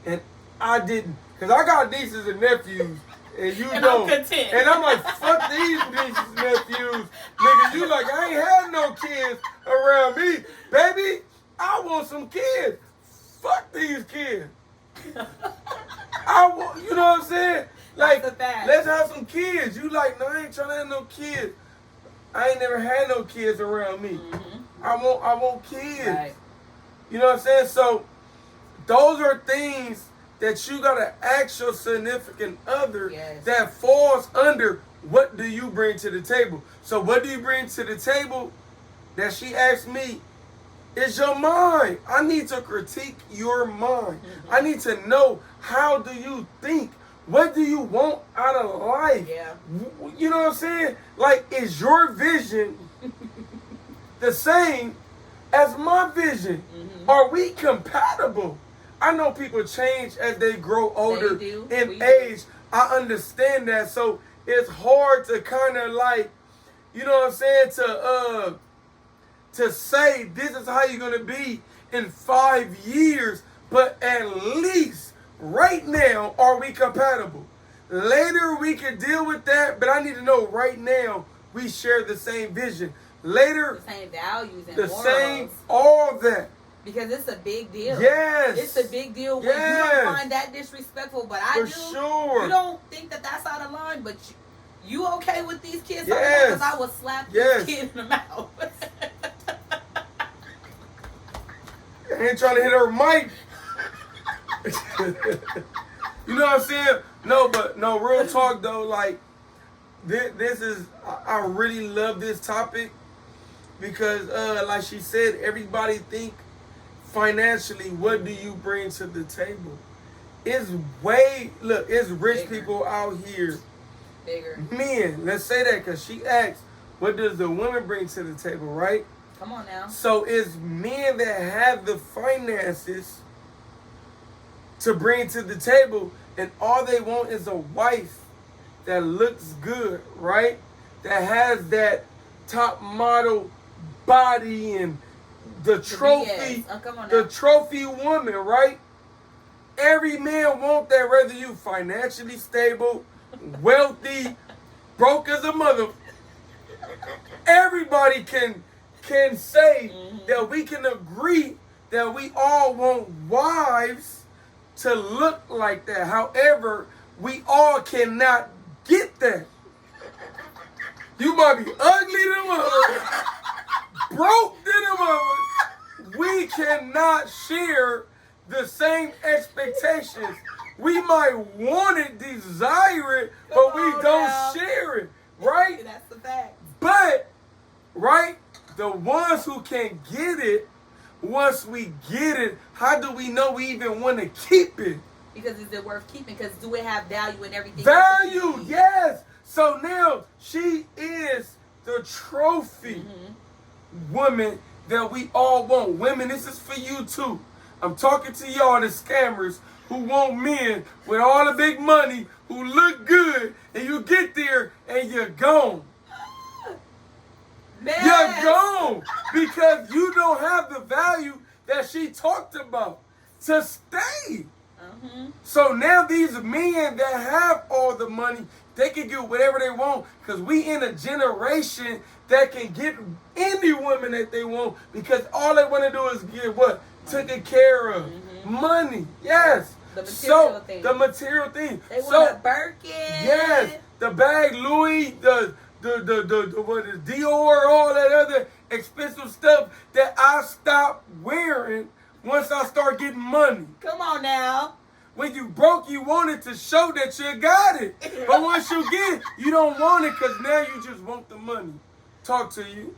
and I didn't. Because I got nieces and nephews and you And don't. I'm content. And I'm like, fuck these nieces and nephews. Nigga, you like, I ain't had no kids around me. Baby, I want some kids. Fuck these kids. I want, you know what I'm saying? Like, That's a fact. let's have some kids. You like, no, I ain't trying to have no kids. I ain't never had no kids around me. Mm-hmm. I want kids. Right. You know what I'm saying? So those are things that you gotta ask your significant other Yes. that falls under what do you bring to the table. So what do you bring to the table that she asked me is your mind. I need to critique your mind. Mm-hmm. I need to know, how do you think? What do you want out of life? Yeah. You know what I'm saying? Like, is your vision the same as my vision? Mm-hmm. Are we compatible? I know people change as they grow older They do. in We do. age. I understand that. So it's hard to kind of like, you know what I'm saying, to say this is how you're going to be in 5 years, but at least right now, are we compatible? Later, we can deal with that, but I need to know right now we share the same vision. Later, The same values and the morals. same, all that. Because it's a big deal. Yes. It's a big deal when Yes. you don't find that disrespectful, but I For do. sure. You don't think that that's out of line, but you okay with these kids? Yes. Because I will slap Yes. this kid in the mouth. I ain't trying to hit her mic. You know what I'm saying? No, real talk though, like, this is, I really love this topic because, like she said, everybody think financially, what do you bring to the table? It's rich Bigger. people out here. Bigger. Men, let's say that because she asked, what does the woman bring to the table, right? Come on now. So it's men that have the finances to bring to the table, and all they want is a wife that looks good, right? That has that top model body and the trophy, BS. Oh, come on the now. trophy woman, right? Every man want that, whether you financially stable, wealthy, broke as a mother. Everybody can say Mm-hmm. that we can agree that we all want wives to look like that. However, we all cannot get that. You might be ugly than a mother, broke than a mother. We cannot share the same expectations. We might want it, desire it, but we don't share it, right? That's the fact. But, right, the ones who can get it, once we get it, how do we know we even want to keep it? Because is it worth keeping? Because do it have value in everything? Value, yes. So now she is the trophy woman that we all want. Women, this is for you too. I'm talking to y'all, the scammers who want men with all the big money, who look good, and you get there and you're gone. Man. You're gone because you don't have the value that she talked about to stay. So now these men that have all the money, they can get whatever they want because we in a generation that can get any woman that they want because all they want to do is get what? Taken care of. Money. Yes. The material thing. The material thing. They want a Birkin. Yes. The bag, Louis, the what is Dior, all that other expensive stuff that I stopped wearing once I start getting money. Come on now. When you broke, you wanted to show that you got it. But once you get it, you don't want it because now you just want the money. Talk to you.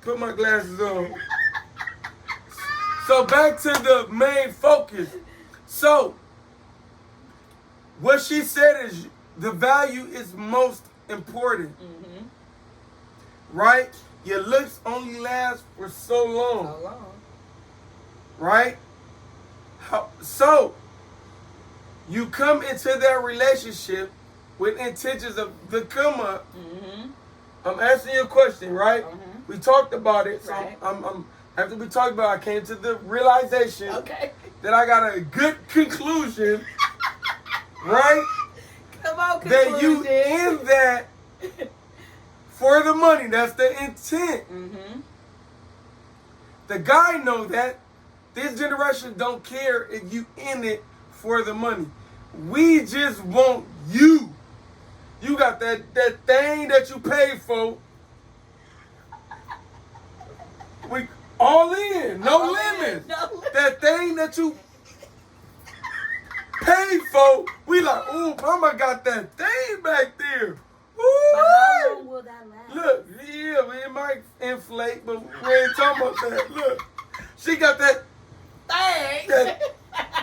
Put my glasses on. So back to the main focus. So what she said is the value is most important. Right? Your looks only last for so long. Right? So you come into that relationship with intentions of the come up. I'm asking you a question, right? We talked about it. So Right. I'm after we talked about it, I came to the realization that I got a good conclusion, right? Come on, That you in that for the money. That's the intent. The guy know that. This generation don't care if you in it for the money. We just want you. You got that thing that you paid for. We all in, no limits. That thing that you paid for, we like, ooh, mama got that thing back there. Ooh, But how long will that last? look, yeah, it might inflate, but we ain't talking about that. Look, she got that Thing.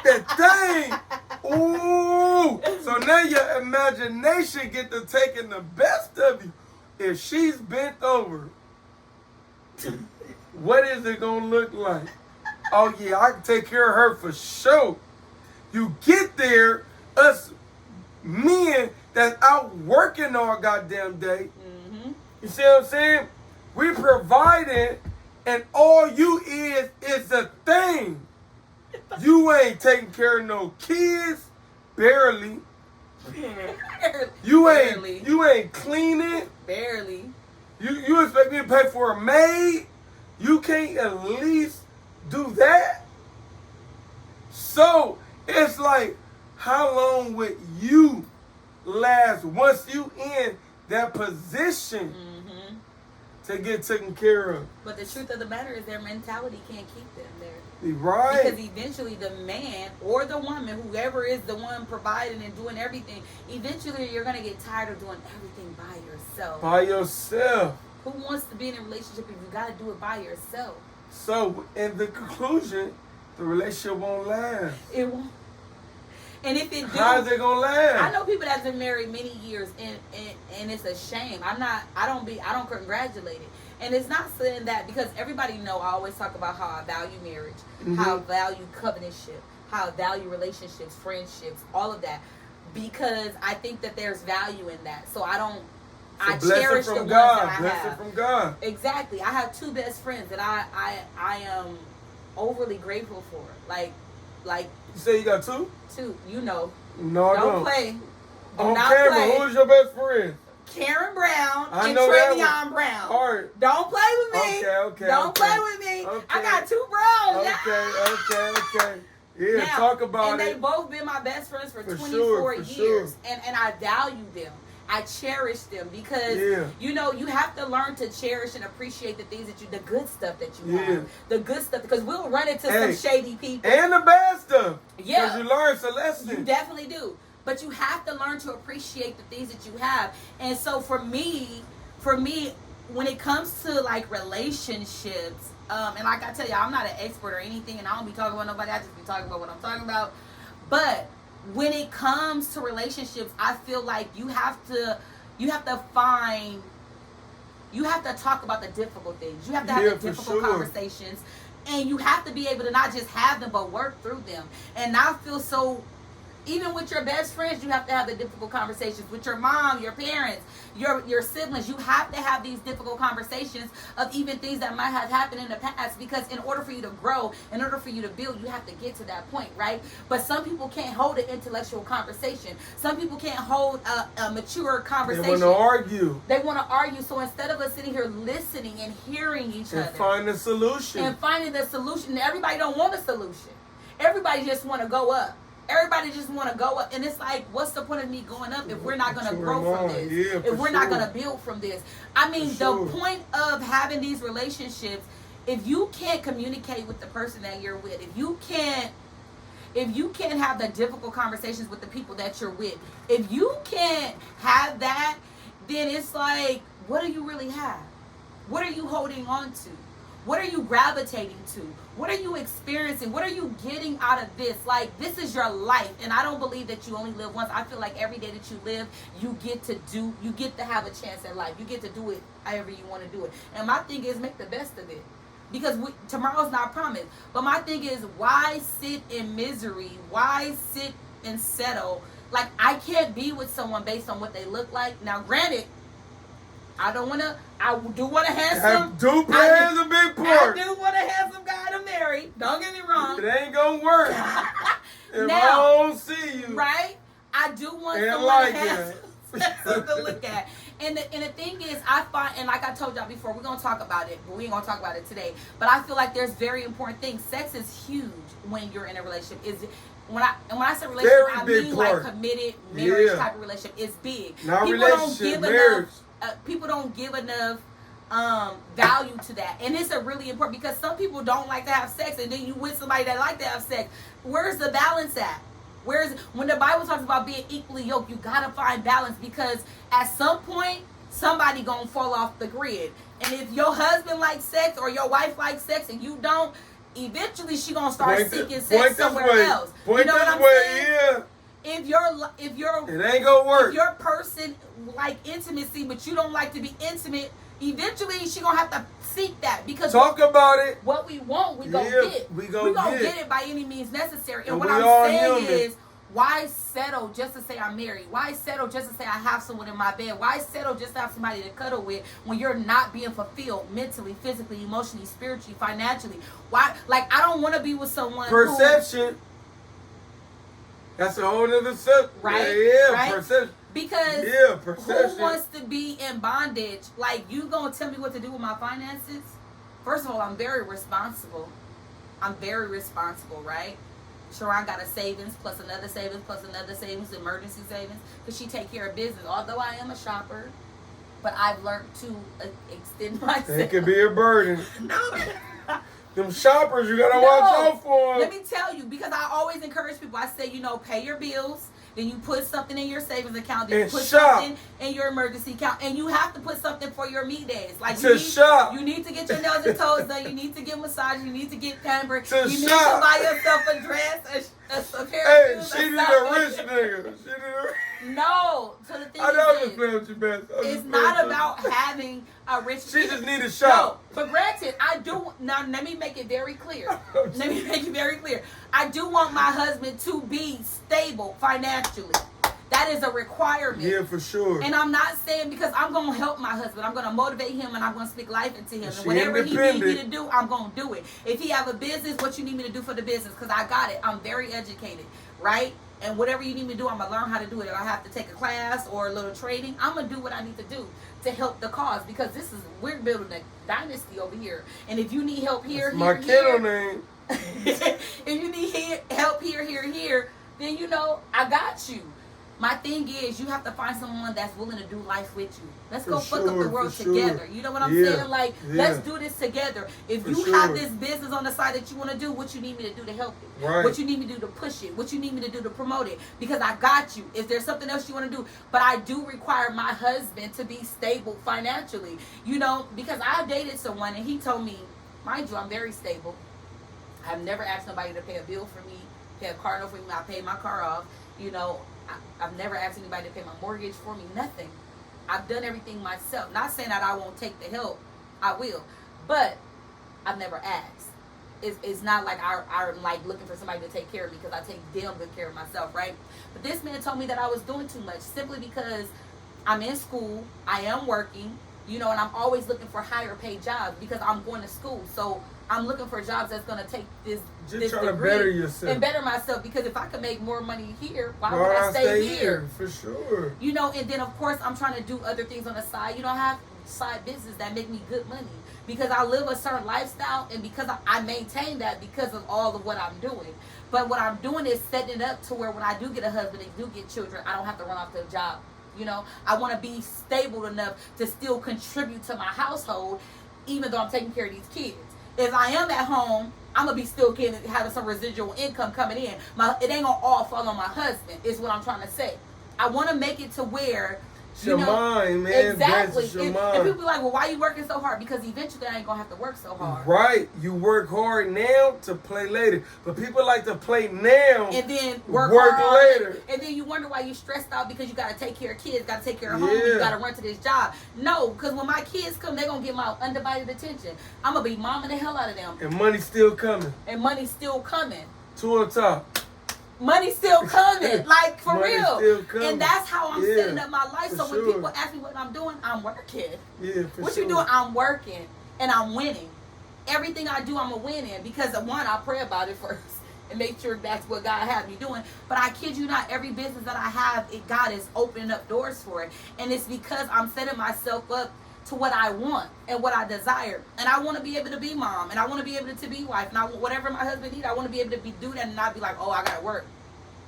that thing. Ooh. So now your imagination get to taking the best of you. If she's bent over, what is it gonna look like? Oh yeah, I can take care of her for sure. You get there, us men that's out working all goddamn day. You see what I'm saying? We providing, and all you is a thing. You ain't taking care of no kids, barely. You ain't cleaning. Barely. You expect me to pay for a maid? You can't at least do that? So it's like, how long would you last once you in that position to get taken care of? But the truth of the matter is their mentality can't keep them there. Right. Because eventually the man or the woman, whoever is the one providing and doing everything, eventually you're going to get tired of doing everything by yourself. By yourself. Who wants to be in a relationship if you got to do it by yourself? So in the conclusion, the relationship won't last. It won't. And if it do, How is it gonna last? I know people that's been married many years, and it's a shame. I don't congratulate it. And it's not saying that because everybody know I always talk about how I value marriage, how I value covenantship, how I value relationships, friendships, all of that. Because I think that there's value in that. So I cherish the ones that I blessing have. from God. Exactly. I have two best friends that I am overly grateful for. Like You say you got two? two, you know. No, Don't play. Do On not camera, play. who's your best friend? Karen Brown I and know that Travion one. Brown. All right. Don't play with me. Okay. Don't okay. play with me. Okay. I got two Browns. Okay. Yeah, Now, talk about and it. they both been my best friends for 24 sure, for years. sure. And I value them. I cherish them because, you know, you have to learn to cherish and appreciate the things that the good stuff that you have. The good stuff, because we'll run into some shady people. And the bad stuff. Yeah. Because you learn a lesson. You definitely do. But you have to learn to appreciate the things that you have. And so for me, when it comes to like relationships, and like I tell you, I'm not an expert or anything, and I don't be talking about nobody. I just be talking about what I'm talking about. But when it comes to relationships, I feel like you have to talk about the difficult things. You have to have the difficult conversations, and you have to be able to not just have them, but work through them. And I feel so. Even with your best friends, you have to have the difficult conversations. With your mom, your parents, your siblings, you have to have these difficult conversations of even things that might have happened in the past. Because in order for you to grow, in order for you to build, you have to get to that point, right? But some people can't hold an intellectual conversation. Some people can't hold a mature conversation. They want to argue. They want to argue. So instead of us sitting here listening and hearing each other. And finding a solution. And finding the solution. Everybody don't want a solution. Everybody just want to go up. Everybody just want to go up, and it's like, what's the point of me going up if we're not going to grow from this? If we're not going to build from this? I mean, the point of having these relationships, if you can't communicate with the person that you're with, if you can't have the difficult conversations with the people that you're with, if you can't have that, then it's like, what do you really have? What are you holding on to? What are you gravitating to? What are you experiencing? What are you getting out of this? Like, this is your life. And I don't believe that you only live once. I feel like every day that you live, you get to have a chance at life. You get to do it however you want to do it. And my thing is, make the best of it. Because tomorrow's not promised. But my thing is, why sit in misery? Why sit and settle? Like, I can't be with someone based on what they look like. Now, granted, I do want to have some. Do play is a big part. I do want to have some guy to marry. Don't get me wrong. It ain't gonna work. If Now, I don't see you. Right? I do want And someone like to have something to look at. And the thing is, I find, and like I told y'all before, we're going to talk about it, but we ain't going to talk about it today. But I feel like there's very important things. Sex is huge when you're in a relationship. When I say relationship, I mean like committed marriage type of relationship. It's big. Not relationship, marriage. People don't give enough value to that, and it's a really important, because some people don't like to have sex, and then you with somebody that like to have sex. Where's the balance at? When the Bible talks about being equally yoked, you gotta find balance, because at some point somebody gonna fall off the grid. And if your husband likes sex or your wife likes sex and you don't, eventually she gonna start seeking sex somewhere else. You know what I'm saying? Yeah. If you're it ain't gonna work. If your person like intimacy, but you don't like to be intimate, eventually she gonna have to seek that, because talk about it. What we want, we gonna get. We gonna get it by any means necessary. And what we I'm all saying human. is, why settle just to say I'm married? Why settle just to say I have someone in my bed? Why settle just to have somebody to cuddle with when you're not being fulfilled mentally, physically, emotionally, spiritually, financially? Why? Like, I don't want to be with someone perception. That's a whole other subject. Right? Yeah, right? perception. Because perception. Who wants to be in bondage? Like, you gonna tell me what to do with my finances? First of all, I'm very responsible. Right? Sharon got a savings plus another savings, emergency savings, because she take care of business. Although I am a shopper, but I've learned to extend myself. It could be a burden. No. Them shoppers, you gotta watch out for them. Let me tell you, because I always encourage people. I say, pay your bills. Then you put something in your savings account. Then you put something in your emergency account. And you have to put something for your me days. Like, you need to get your nails and toes done. You need to get massaged. You need to get pampered. You need to buy yourself a dress, a pair of shoes. She need a rich nigga. No. So the thing I know I'm just playing with you, best. It's not about having a rich nigga. She just need a shop. No, but granted, I do. Now, let me make it very clear. I do want my husband to be stable financially. That is a requirement. Yeah, for sure. And I'm not saying, because I'm going to help my husband. I'm going to motivate him, and I'm going to speak life into him. And whatever he needs me to do, I'm going to do it. If he have a business, what you need me to do for the business? Because I got it. I'm very educated, right? And whatever you need me to do, I'm going to learn how to do it. If I have to take a class or a little training, I'm going to do what I need to do to help the cause. Because we're building a dynasty over here. And if you need help here, my kiddo name. if you need help here, then you know I got you. My thing is, you have to find someone that's willing to do life with you. Let's go fuck up the world together. You know what I'm saying? Like, let's do this together. If you have this business on the side that you want to do, what you need me to do to help it? Right. What you need me to do to push it? What you need me to do to promote it? Because I got you. If there's something else you want to do, but I do require my husband to be stable financially. You know, because I dated someone and he told me, mind you, I'm very stable. I've never asked nobody to pay a bill for me, pay a car note for me. I paid my car off. You know, I've never asked anybody to pay my mortgage for me, nothing. I've done everything myself. Not saying that I won't take the help. I will. But I've never asked. It's not like I'm like looking for somebody to take care of me, because I take damn good care of myself, right? But this man told me that I was doing too much simply because I'm in school, I am working, you know, and I'm always looking for higher paid jobs because I'm going to school. So I'm looking for jobs that's going to take this trying to degree better yourself and better myself, because if I could make more money here, why would I stay here? For sure. You know, and then of course I'm trying to do other things on the side. You know, I have side business that make me good money because I live a certain lifestyle, and because I maintain that because of all of what I'm doing. But what I'm doing is setting it up to where when I do get a husband and do get children, I don't have to run off the job. You know, I want to be stable enough to still contribute to my household, even though I'm taking care of these kids. If I am at home, I'm gonna be still having some residual income coming in. It ain't gonna all fall on my husband, is what I'm trying to say. I want to make it to where it's your mind, man. Exactly. Your and mind. people be like, well, why are you working so hard? Because eventually I ain't gonna have to work so hard. Right. You work hard now to play later. But people like to play now and then work hard later. And then you wonder why you're stressed out because you gotta take care of kids, gotta take care of home, you gotta run to this job. No, because when my kids come, they're gonna get my undivided attention. I'm gonna be momming the hell out of them. And money's still coming. To the top. Money's still coming, like for Money's real. Still coming. And that's how I'm setting up my life. So when people ask me what I'm doing, I'm working. What you doing? I'm working and I'm winning. Everything I do, I'm a win in, because one, I pray about it first and make sure that's what God has me doing. But I kid you not, every business that I have, God is opening up doors for it, and it's because I'm setting myself up to what I want and what I desire. And I want to be able to be mom, and I want to be able to be wife, and whatever my husband needs, I want to be able to do that and not be like, oh, I gotta work.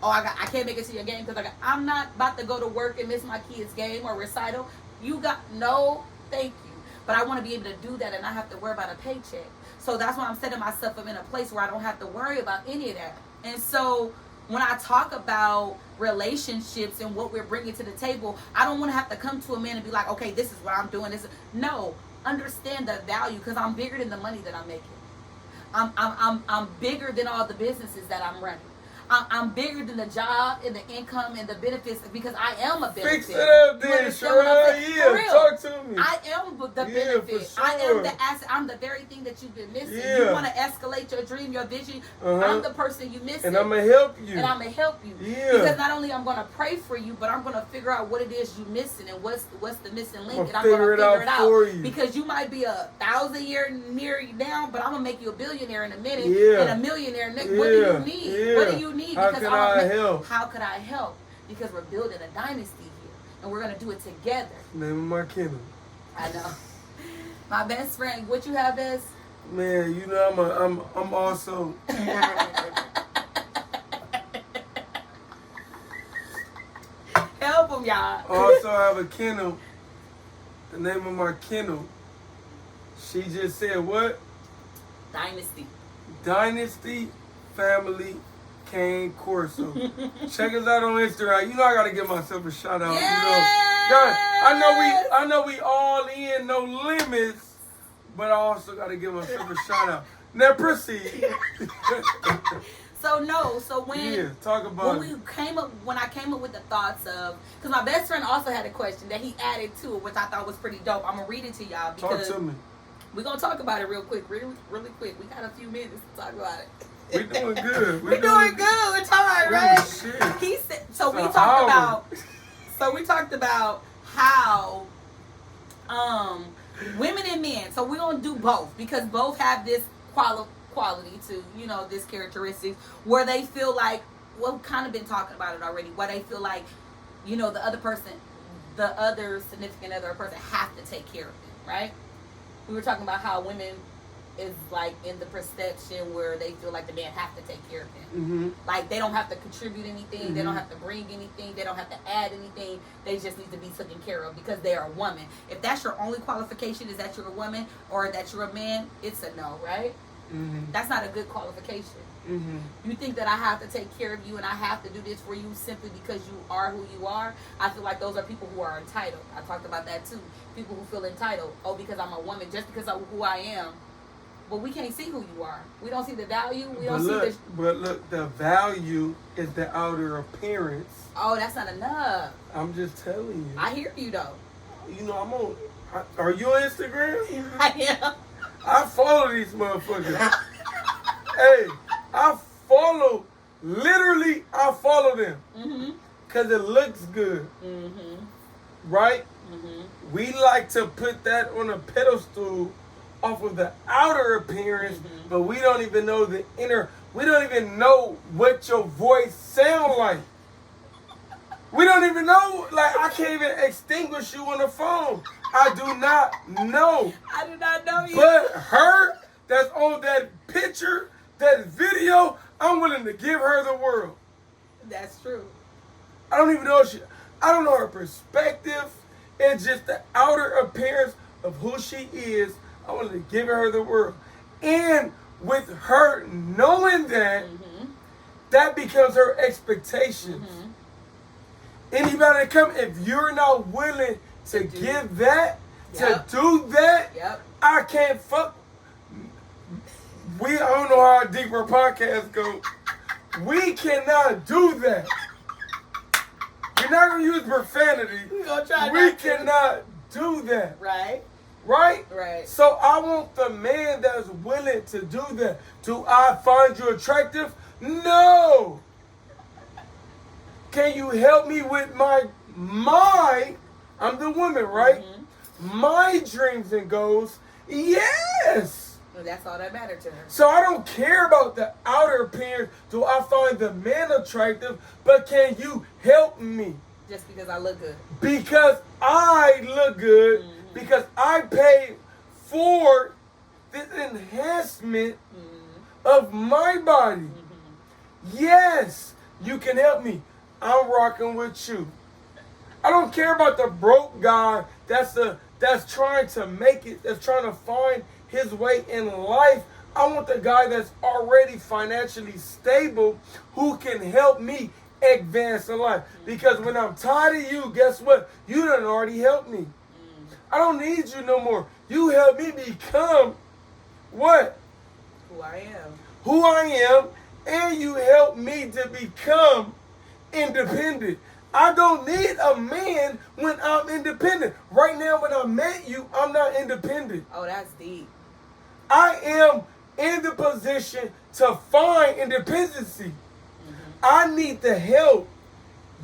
Oh, I can't make it to your game because I'm not about to go to work and miss my kid's game or recital. No, thank you. But I want to be able to do that and not have to worry about a paycheck. So that's why I'm setting myself up in a place where I don't have to worry about any of that. And so when I talk about relationships and what we're bringing to the table, I don't want to have to come to a man and be like, okay, this is what I'm doing. No, understand the value, because I'm bigger than the money that I'm making. I'm bigger than all the businesses that I'm running. I'm bigger than the job and the income and the benefits, because I am a benefit. Fix it up then, Sherrod. Yeah, talk to me. I am the benefit. Sure. I am the asset. I'm the very thing that you've been missing. You want to escalate your dream, your vision. I'm the person you missing. And I'm going to help you. Yeah. Because not only I'm going to pray for you, but I'm going to figure out what it is you're missing and what's the missing link. And I'm going to figure it out for you. Because you might be 1,000 years near you now, but I'm going to make you a billionaire in a minute and a millionaire next. What do you need? What do you need? How because could I help? How could I help? Because we're building a dynasty here, and we're gonna do it together. Name of my kingdom. I know. My best friend. What you have, Bess? Man, you know I'm also. Help them, y'all. Also have a kennel. The name of my kennel. She just said what? Dynasty. Dynasty Family Cane Corso. Check us out on Instagram. You know I gotta give myself a shout out. Yes! You know, God, I know we all in, no limits, but I also gotta give myself a shout out. Now proceed. So when talk about when I came up with the thoughts of, because my best friend also had a question that he added to it, which I thought was pretty dope. I'm gonna read it to y'all because talk to me. We're gonna talk about it real quick, really quick. We got a few minutes to talk about it. We're doing good. We're doing good. We're tired, right? Shit. He said. So we talked about how women and men. So we're gonna do both, because both have this quality to, you know, this characteristics where they feel like, well, we've kind of been talking about it already, where they feel like, you know, the other significant other person have to take care of them, right? We were talking about how women is like in the perception where they feel like the man have to take care of them. Mm-hmm. Like they don't have to contribute anything, they don't Mhm. have to bring anything, they don't have to add anything. They just need to be taken care of because they are a woman. If that's your only qualification is that you're a woman or that you're a man, it's a no, right? Mm-hmm. That's not a good qualification. Mm-hmm. You think that I have to take care of you and I have to do this for you simply because you are who you are? I feel like those are people who are entitled. I talked about that too. People who feel entitled. Oh, because I'm a woman, just because of who I am. But we can't see who you are. We don't see the value. We don't see the... But look, the value is the outer appearance. Oh, that's not enough. I'm just telling you. I hear you though. You know, I'm on. Are you on Instagram? I am. I follow these motherfuckers. Hey, literally, I follow them. Mm-hmm. Because it looks good. Mm-hmm. Right? Mm-hmm. We like to put that on a pedestal off of the outer appearance, Mhm. but we don't even know the inner. We don't even know what your voice sound like. We don't even know. Like, I can't even extinguish you on the phone. I do not know. I do not know you. But her that's on that picture, that video, I'm willing to give her the world. That's true. I don't even know I don't know her perspective. It's just the outer appearance of who she is. I want to give her the world. And with her knowing that, Mm-hmm. that becomes her expectations. Mm-hmm. Anybody come, if you're not willing to give that, Yep. to do that, Yep. I can't fuck. I don't know how deep our podcast go. We cannot do that. We're not going to use profanity. We're gonna try We not to. cannot do that. Right? Right? Right. So I want the man that's willing to do that. Do I find you attractive? No. Can you help me with my I'm the woman, right? Mm-hmm. My dreams and goals? Yes. Well, that's all that mattered to her. So I don't care about the outer appearance. Do I find the man attractive? But can you help me? Just because I look good. Because I look good. Mhm. Because I paid for this enhancement of my body. Mm-hmm. Yes, you can help me. I'm rocking with you. I don't care about the broke guy that's trying to make it, that's trying to find his way in life. I want the guy that's already financially stable who can help me advance in life. Because when I'm tired of you, guess what? You done already helped me. I don't need you no more. You help me become what? Who I am. Who I am, and you help me to become independent. I don't need a man when I'm independent. Right now, when I met you, I'm not independent. Oh, that's deep. I am in the position to find independency. I need the help.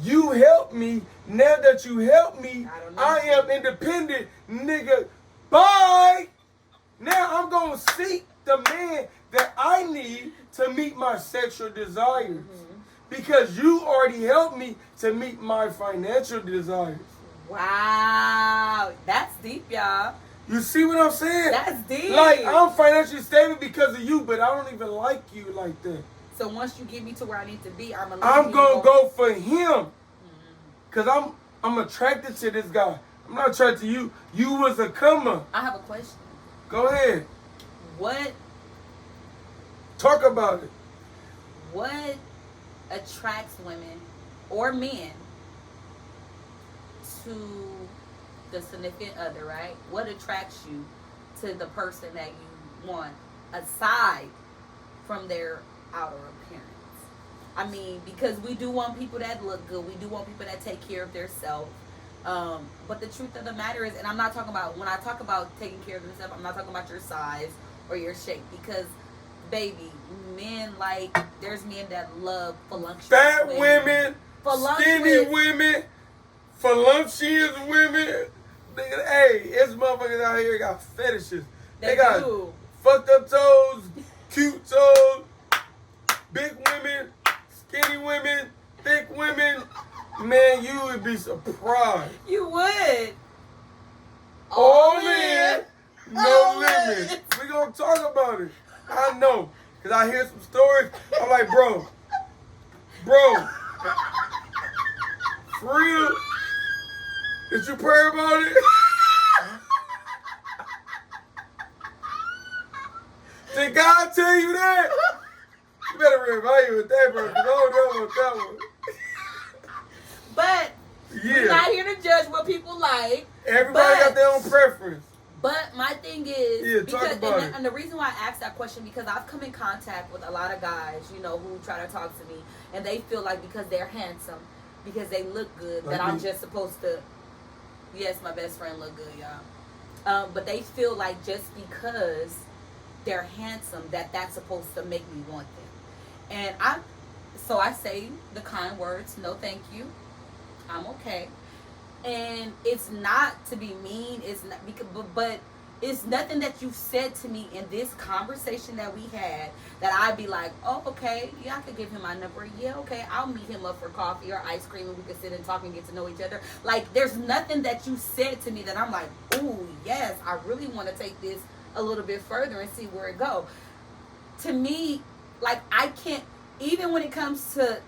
You help me. Now that you help me, I am independent, nigga. Bye. Now I'm going to seek the man that I need to meet my sexual desires. Because you already helped me to meet my financial desires. Wow. That's deep, y'all. You see what I'm saying? That's deep. Like, I'm financially stable because of you, but I don't even like you like that. So once you get me to where I need to be, I'm going to go for him. Because I'm attracted to this guy. I'm not attracted to you. You was a comer. I have a question. Go ahead. What Talk about it. attracts women or men to the significant other, right? What attracts you to the person that you want aside from their outer appearance? I mean, because we do want people that look good. We do want people that take care of themselves. But the truth of the matter is, and I'm not talking about, when I talk about taking care of themselves, I'm not talking about your size or your shape. Because, baby, men there's men that love voluptuous Fat women, skinny women, voluptuous women. Nigga, hey, it's motherfuckers out here got fetishes. They got do. fucked up toes, cute toes, big women, skinny women, thick women. Man, you would be surprised. You would. All men No limits. We gonna talk about it. I know. Because I hear some stories. I'm like, bro. For real? Did you pray about it? Did God tell you that? You better reevaluate that, bro. Because I don't know about that one. But we're not here to judge what people like. Everybody got their own preference. But my thing is, talk about it. And the reason why I asked that question, because I've come in contact with a lot of guys, you know, who try to talk to me, and they feel like because they're handsome, because they look good, like that me. I'm just supposed to. Yes, my best friend look good, y'all. But they feel like just because they're handsome, that's supposed to make me want them. And so I say the kind words, no, thank you, I'm okay. And it's not to be mean. It's not because, but it's nothing that you've said to me in this conversation that we had that I'd be like, oh, okay, yeah, I could give him my number. Yeah, okay, I'll meet him up for coffee or ice cream and we could sit and talk and get to know each other. Like, there's nothing that you said to me that I'm like, ooh, yes, I really want to take this a little bit further and see where it go. To me, like, I can't, even when it comes to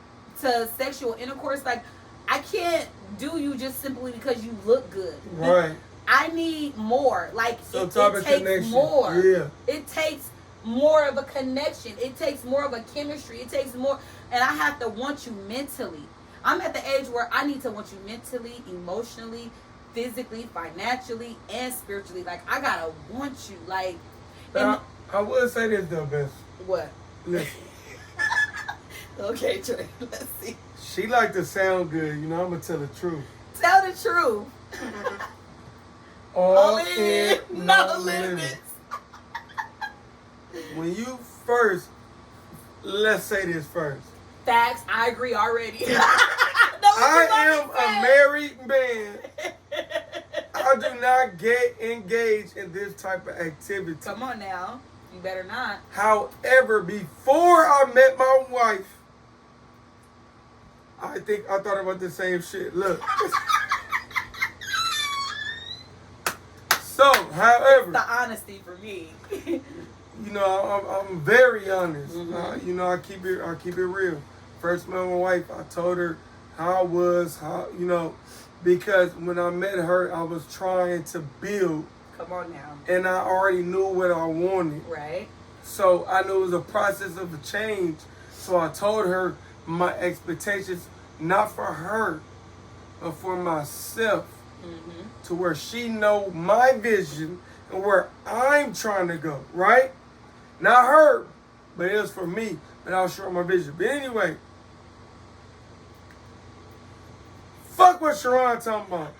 sexual intercourse, like, I can't do you just simply because you look good. Right. I need more. Like, Some it type of takes connection. more. Yeah. It takes more of a connection. It takes more of a chemistry. It takes more. And I have to want you mentally. I'm at the age where I need to want you mentally, emotionally, physically, financially, and spiritually. Like, I gotta want you. Like, and I would say this though, Bess. what? Listen. Okay, Trey. Let's see. She like to sound good, you know, I'm gonna tell the truth. Tell the truth. All in, no limits. When you first, let's say this first. Facts, I agree already. I am a married man. I do not get engaged in this type of activity. Come on now. You better not. However, before I met my wife, I thought about the same shit. Look. So, however, The honesty for me. you know, I'm very honest. Mm-hmm. You know, I keep it real. First met my wife, I told her how I was, you know, because when I met her, I was trying to build. Come on now. And I already knew what I wanted. Right. So I knew it was a process of a change. So I told her my expectations, not for her, but for myself. Mm-hmm. To where she know my vision and where I'm trying to go, right? Not her, but it was for me. But I was showing my vision. But anyway, fuck what Sharon talking about.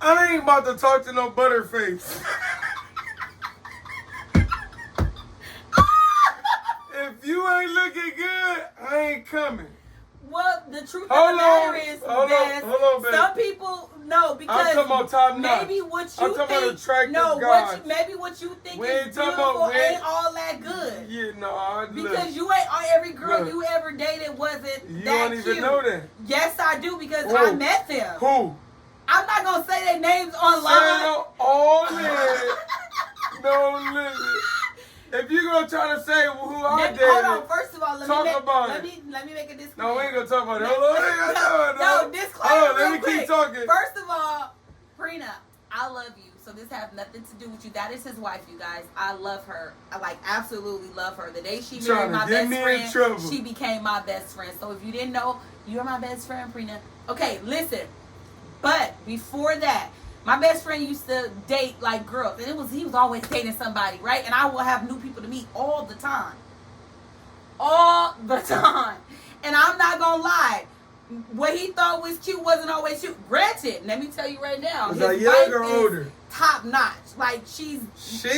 I ain't about to talk to no butterface. If you ain't looking good, I ain't coming. Well, the truth Hold of the matter on. is Hold on, baby. some people know because I'm talking about top notch. maybe what I'm you talking about think attractive guys. maybe what you think We is ain't talking beautiful about- we ain't- ain't all that good. Yeah, no, Because you ain't every girl Look. you ever dated wasn't You that don't even cute. know that. Yes, I do because Who? I met them. Who? I'm not gonna say their names online. Say all that. No limit. If you gonna try to say who I dated, Hold on. First of all, let me make a disclaimer. No, we ain't gonna talk about it. Hold on, we ain't gonna talk about No, it. disclaimer. Hold on, let real me quick. keep talking. First of all, Prina, I love you. So this has nothing to do with you. That is his wife, you guys. I love her. I absolutely love her. The day she married my best friend, she became my best friend. So if you didn't know, you're my best friend, Prina. Okay, listen. But before that, my best friend used to date like girls, and he was always dating somebody, right? And I will have new people to meet all the time. All the time. And I'm not gonna lie. What he thought was cute wasn't always cute. Granted, let me tell you right now, Was his that young or wife older? is top notch. Like She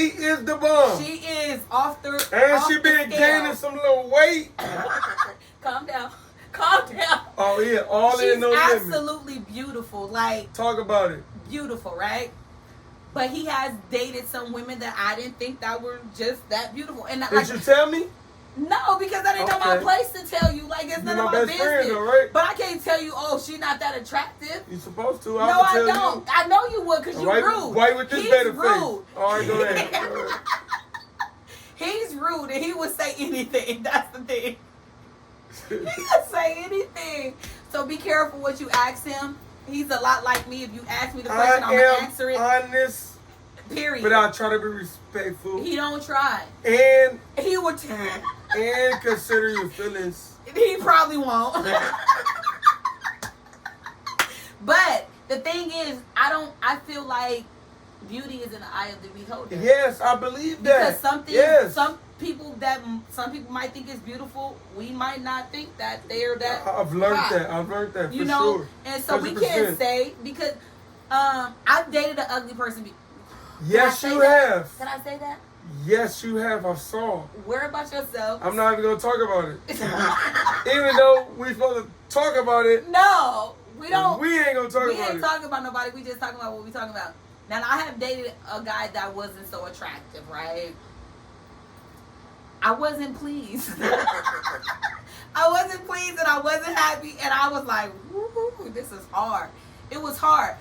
is the bomb. she is off the And off she the been scale. gaining some little weight. Calm down. Calm down. Oh yeah, all She's in no limit. absolutely beautiful. Like Talk about it. beautiful, right? But he has dated some women that I didn't think that were just that beautiful. And Did you tell me? No, because that ain't not my Okay. place to tell you. Like, it's You none my of my best friend, business. though, right? But I can't tell you, oh, she not that attractive. You supposed to. No, I'ma I tell don't. You. I know you would because you Right, rude. right with this He's better rude. face. All right, go ahead. Go ahead. He's rude and he would say anything. That's the thing. He would say anything. So be careful what you ask him. He's a lot like me. If you ask me the question, I'm I gonna am answer it. honest, Period. but I try to be respectful He don't try. and He would. consider your feelings. He probably won't. But the thing is, I feel like beauty is in the eye of the beholder. Yes, I believe that. Because some people might think it's beautiful. We might not think that they're that. I've learned hot. that. I've learned that for You know, sure. and so we 100%. can't say because I've dated an ugly person. Yes, Did I say you that? have. Did I say that? Yes, you have. I saw. Worry about yourself. I'm not even gonna talk about it. Even though we supposed to talk about it, No, we don't. we ain't gonna talk We about ain't it. talking about nobody. We just talking about what we talking about. Now, I have dated a guy that wasn't so attractive, right? I wasn't pleased. I wasn't pleased and I wasn't happy. And I was like, woo, this is hard. It was hard.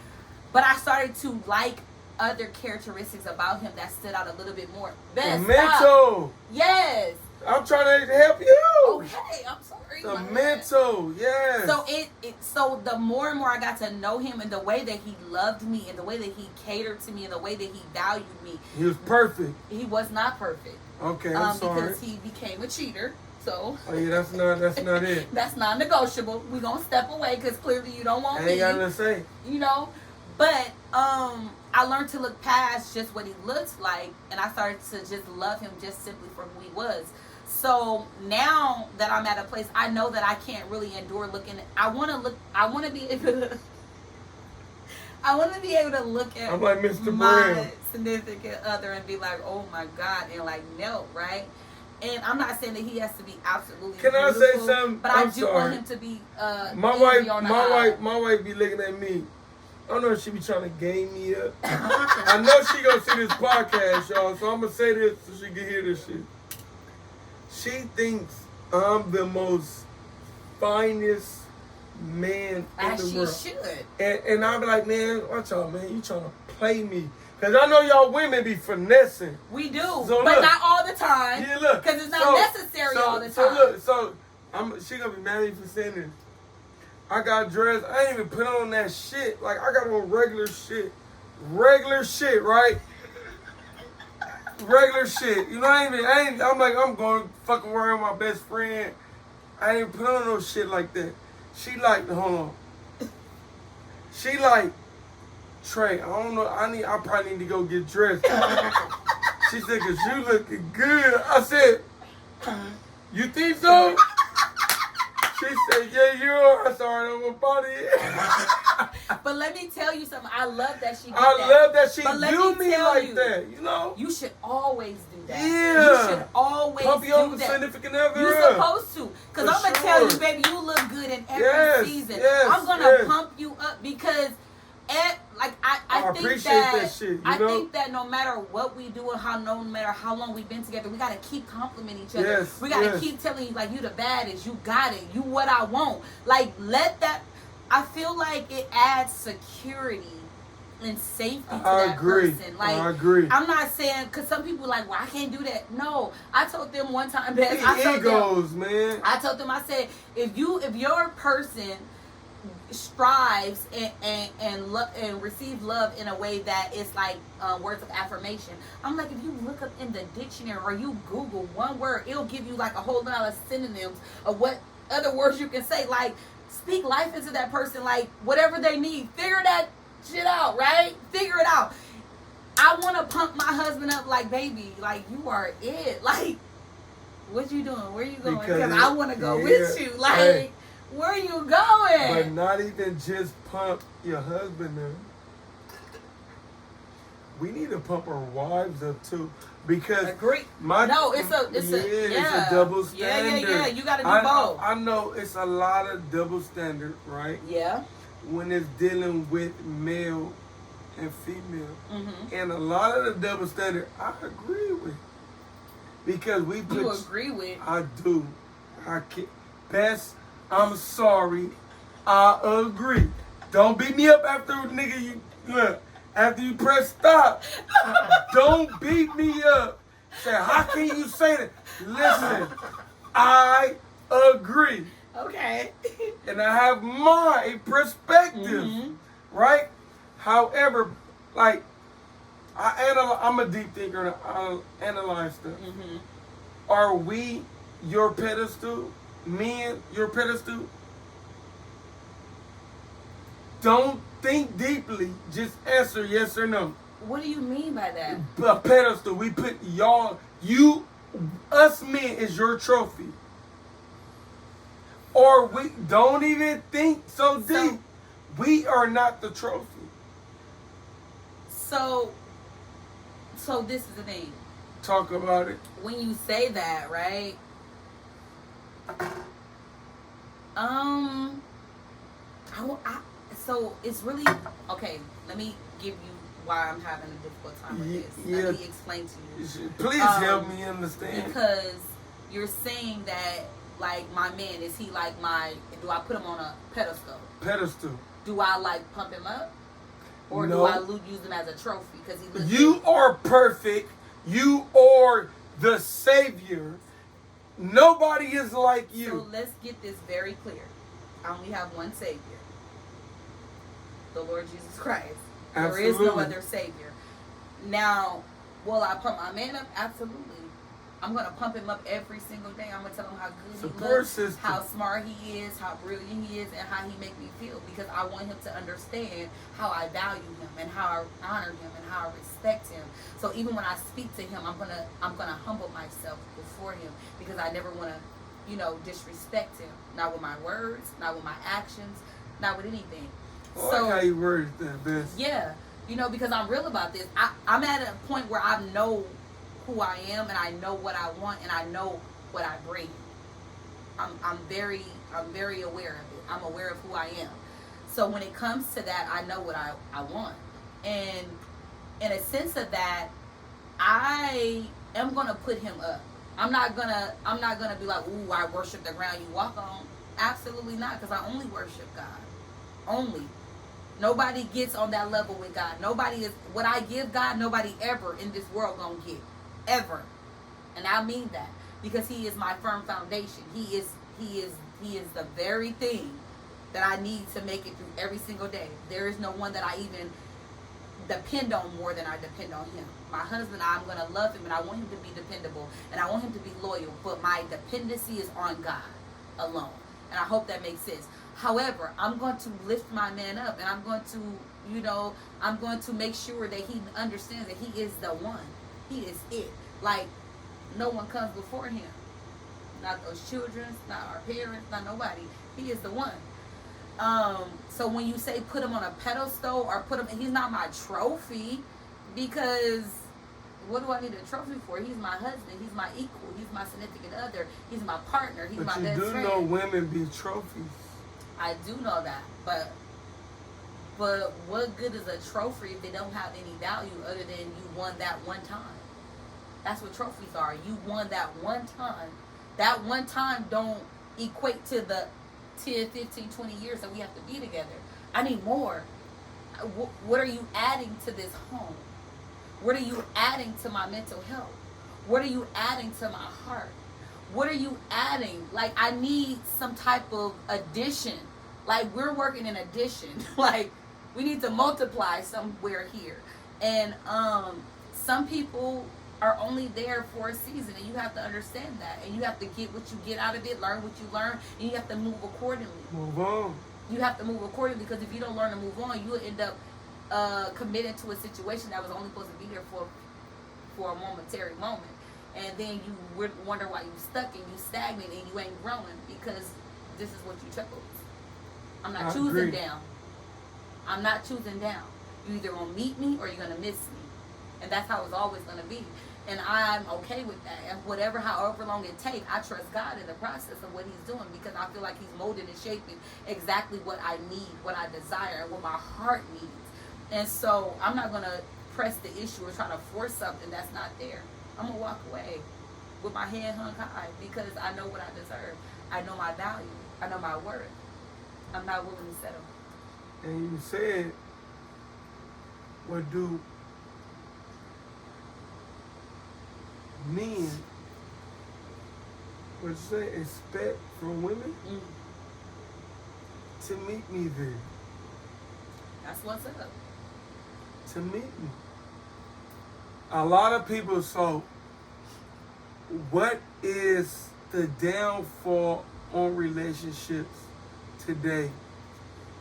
But I started to like other characteristics about him that stood out a little bit more. Best stop. Mental. Yes. I'm trying to help you. Okay, I'm sorry. The my bad. mental, yes. So the more and more I got to know him and the way that he loved me and the way that he catered to me and the way that he valued me, He was perfect. he was not perfect. Okay, I'm sorry. Because he became a cheater. So Oh yeah, that's not it. that's non-negotiable. We're gonna step away because clearly you don't want I me. ain't got nothing to say. You know, but I learned to look past just what he looked like, and I started to just love him just simply for who he was. So now that I'm at a place, I know that I can't really endure looking. I want to be able to. I want to be able to look at I'm like Mr. my Brown. significant other and be like, oh my God, and like, no, right? And I'm not saying that he has to be absolutely Can I say beautiful, something? but I'm I do sorry. want him to be My easy on the eye. my wife be looking at me. I don't know if she be trying to game me up. I know she gonna see this podcast, y'all, so I'm gonna say this so she can hear this shit. She thinks I'm the most finest man in As the she world. should. And I be like, man, watch out, man. You trying to play me. Because I know y'all women be finessing. We do, So but look. not all the time. Yeah, look. Because it's not necessary all the time. So look, she gonna be mad at me for saying this. I got dressed. I ain't even put on that shit. Like, I got on regular shit. Regular shit, right? Regular shit. You know, I'm like, I'm going fucking around with my best friend. I ain't put on no shit like that. She like, hold on. She like, Trey, I don't know. I probably need to go get dressed. She said, cause you looking good. I said, you think so? She said, yeah, you are. I started on my body. But let me tell you something. I love that she did I that. love that she But let do me me tell like you, that, you know? You should always do that. Yeah. You should always Pump your do that. significant other You're up. supposed to. Because For I'm going to tell you, sure. baby, you look good in every Yes, season. yes, I'm going to yes. pump you up because I I think appreciate that, that shit, you I know? think that no matter what we do and no matter how long we've been together, we got to keep complimenting each other. Yes, We got to yes. keep telling you, like, you the baddest. You got it. You what I want. Like, let that... I feel like it adds security and safety to I that agree. person. Like, I agree. I'm not saying, because some people are like, well, I can't do that. No. I told them one time, I told them, Egos, man. I said, if your person strives and receive love in a way that is like words of affirmation, I'm like, if you look up in the dictionary or you Google one word, it'll give you like a whole lot of synonyms of what other words you can say. Like, speak life into that person, like whatever they need. Figure that shit out, right? Figure it out. I want to pump my husband up like, baby, like, you are it. Like, what you doing? Where you going? Because I want to go with you. Like, hey, where you going? but not even just pump your husband up. We need to pump our wives up too. Because Agree. It's a double standard. Yeah. You got to do both. I know it's a lot of double standard, right? Yeah. When it's dealing with male and female. Mm-hmm. And a lot of the double standard I agree with. because we put. You agree with? I do. I can't. Best. I'm sorry. I agree. Don't beat me up after nigga. You look after you press stop. Don't beat me up. Say, how can you say that? Listen, I agree. Okay. And I have my perspective, right? However, like, I'm a deep thinker and I analyze stuff. Are we your pedestal? Men, your pedestal? Don't think deeply. Just answer yes or no. What do you mean by that? A pedestal. We put us men is your trophy. Or we don't even think so deep. We are not the trophy. So this is the thing. Talk about it. When you say that, right? So it's really okay. Let me give you why I'm having a difficult time with this. Yeah. Let me explain to you. Please help me understand. Because you're saying that, like, my man, is he like do I put him on a pedestal? Pedestal. Do I like pump him up? Or No. do I use him as a trophy? Because he looks You are perfect. You are the savior. Nobody is like you. So let's get this very clear. I only have one savior. The Lord Jesus Christ. Absolutely. There is no other savior. Now, will I pump my man up? Absolutely. I'm going to pump him up every single day. I'm going to tell him how good he looks, system. how smart he is, how brilliant he is, and how he make me feel. Because I want him to understand how I value him and how I honor him and how I respect him. So even when I speak to him, I'm gonna humble myself before him because I never want to, disrespect him. Not with my words, not with my actions, not with anything. I like how you worded that, best. Yeah, because I'm real about this. I'm at a point where I know who I am and I know what I want and I know what I bring. I'm very aware of it. I'm aware of who I am. So when it comes to that, I know what I want. And in a sense of that, I am gonna put him up. I'm not gonna be like, ooh, I worship the ground you walk on. Absolutely not, because I only worship God. Only. Nobody gets on that level with God. Nobody is what I give God, nobody ever in this world gonna get. Ever. And I mean that. Because he is my firm foundation. He is the very thing that I need to make it through every single day. There is no one that I even depend on more than I depend on him. My husband, I'm going to love him and I want him to be dependable and I want him to be loyal, but my dependency is on God alone. And I hope that makes sense. However, I'm going to lift my man up and I'm going to make sure that he understands that he is the one. He is it. Like, no one comes before him. Not those children, not our parents, not nobody. He is the one. So when you say put him on a pedestal or he's not my trophy, because what do I need a trophy for? He's my husband, he's my equal, he's my significant other, he's my partner, he's my best friend. But you do know women be trophies. I do know that, but what good is a trophy if they don't have any value other than you won that one time? That's what trophies are. You won that one time. That one time don't equate to the 10, 15, 20 years that we have to be together. I need more. What are you adding to this home? What are you adding to my mental health? What are you adding to my heart? What are you adding? Like, I need some type of addition. Like, we're working in addition. Like, we need to multiply somewhere here. And some people are only there for a season, and you have to understand that. And you have to get what you get out of it, learn what you learn, and you have to move accordingly. Move on. You have to move accordingly, because if you don't learn to move on, you'll end up committed to a situation that was only supposed to be there for a momentary moment. And then you wonder why you're stuck and you stagnant and you ain't growing, because this is what you chose. I'm not choosing down. I'm not choosing down. You're either going to meet me or you're going to miss me. And that's how it's always going to be. And I'm okay with that. And however long it takes, I trust God in the process of what he's doing, because I feel like he's molding and shaping exactly what I need, what I desire, and what my heart needs. And so I'm not going to press the issue or try to force something that's not there. I'm going to walk away. with my head hung high because I know what I deserve. I know my value. I know my worth. I'm not willing to settle. And you said, what do men, what you say, expect from women? To meet me there. That's what's up. To meet me. A lot of people, so what is the downfall on relationships today?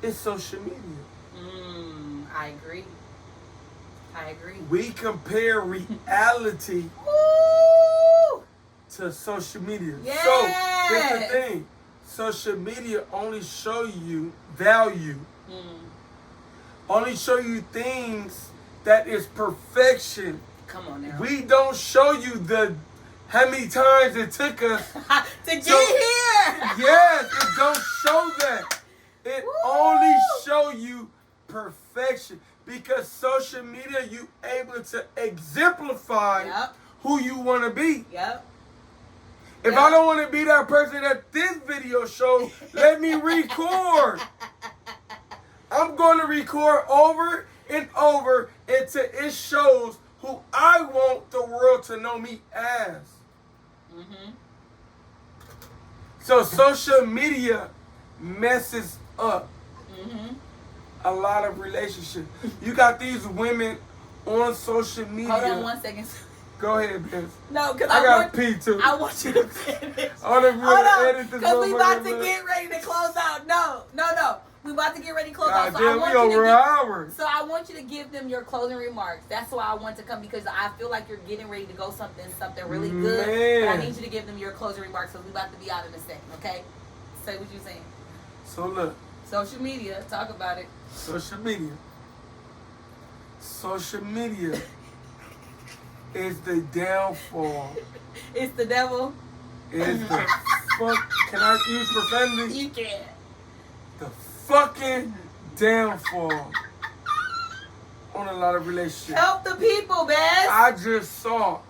It's social media. I agree. We compare reality Woo! to social media. Yes! So that's the thing. Social media only show you value. Only show you things that is perfection. Come on now. We don't show you how many times it took us to get here. Yes, it don't show that. It Woo! only show you perfection because social media you able to exemplify Yep. who you want to be. Yep. If I don't want to be that person that this video shows, let me record. I'm going to record over and over until it shows who I want the world to know me as. So social media messes up a lot of relationships. You got these women on social media. Hold on 1 second. Go ahead, Vince. No, because I got pee too. I want you to finish. Hold on, edit this because we about to motherfucker. get ready to close out. No. We about to get ready to close God out. damn, we over an hour. So I want you to give them your closing remarks. That's why I want to come because I feel like you're getting ready to go something really good. Man. But I need you to give them your closing remarks because we about to be out in a second. Okay? Say what you're saying. So look, Social media. Talk about it. social media. Social media is the downfall. It's the devil. Is the fuck? Can I use profanity? You can. The fucking downfall on a lot of relationships. Help the people, Bess. I just saw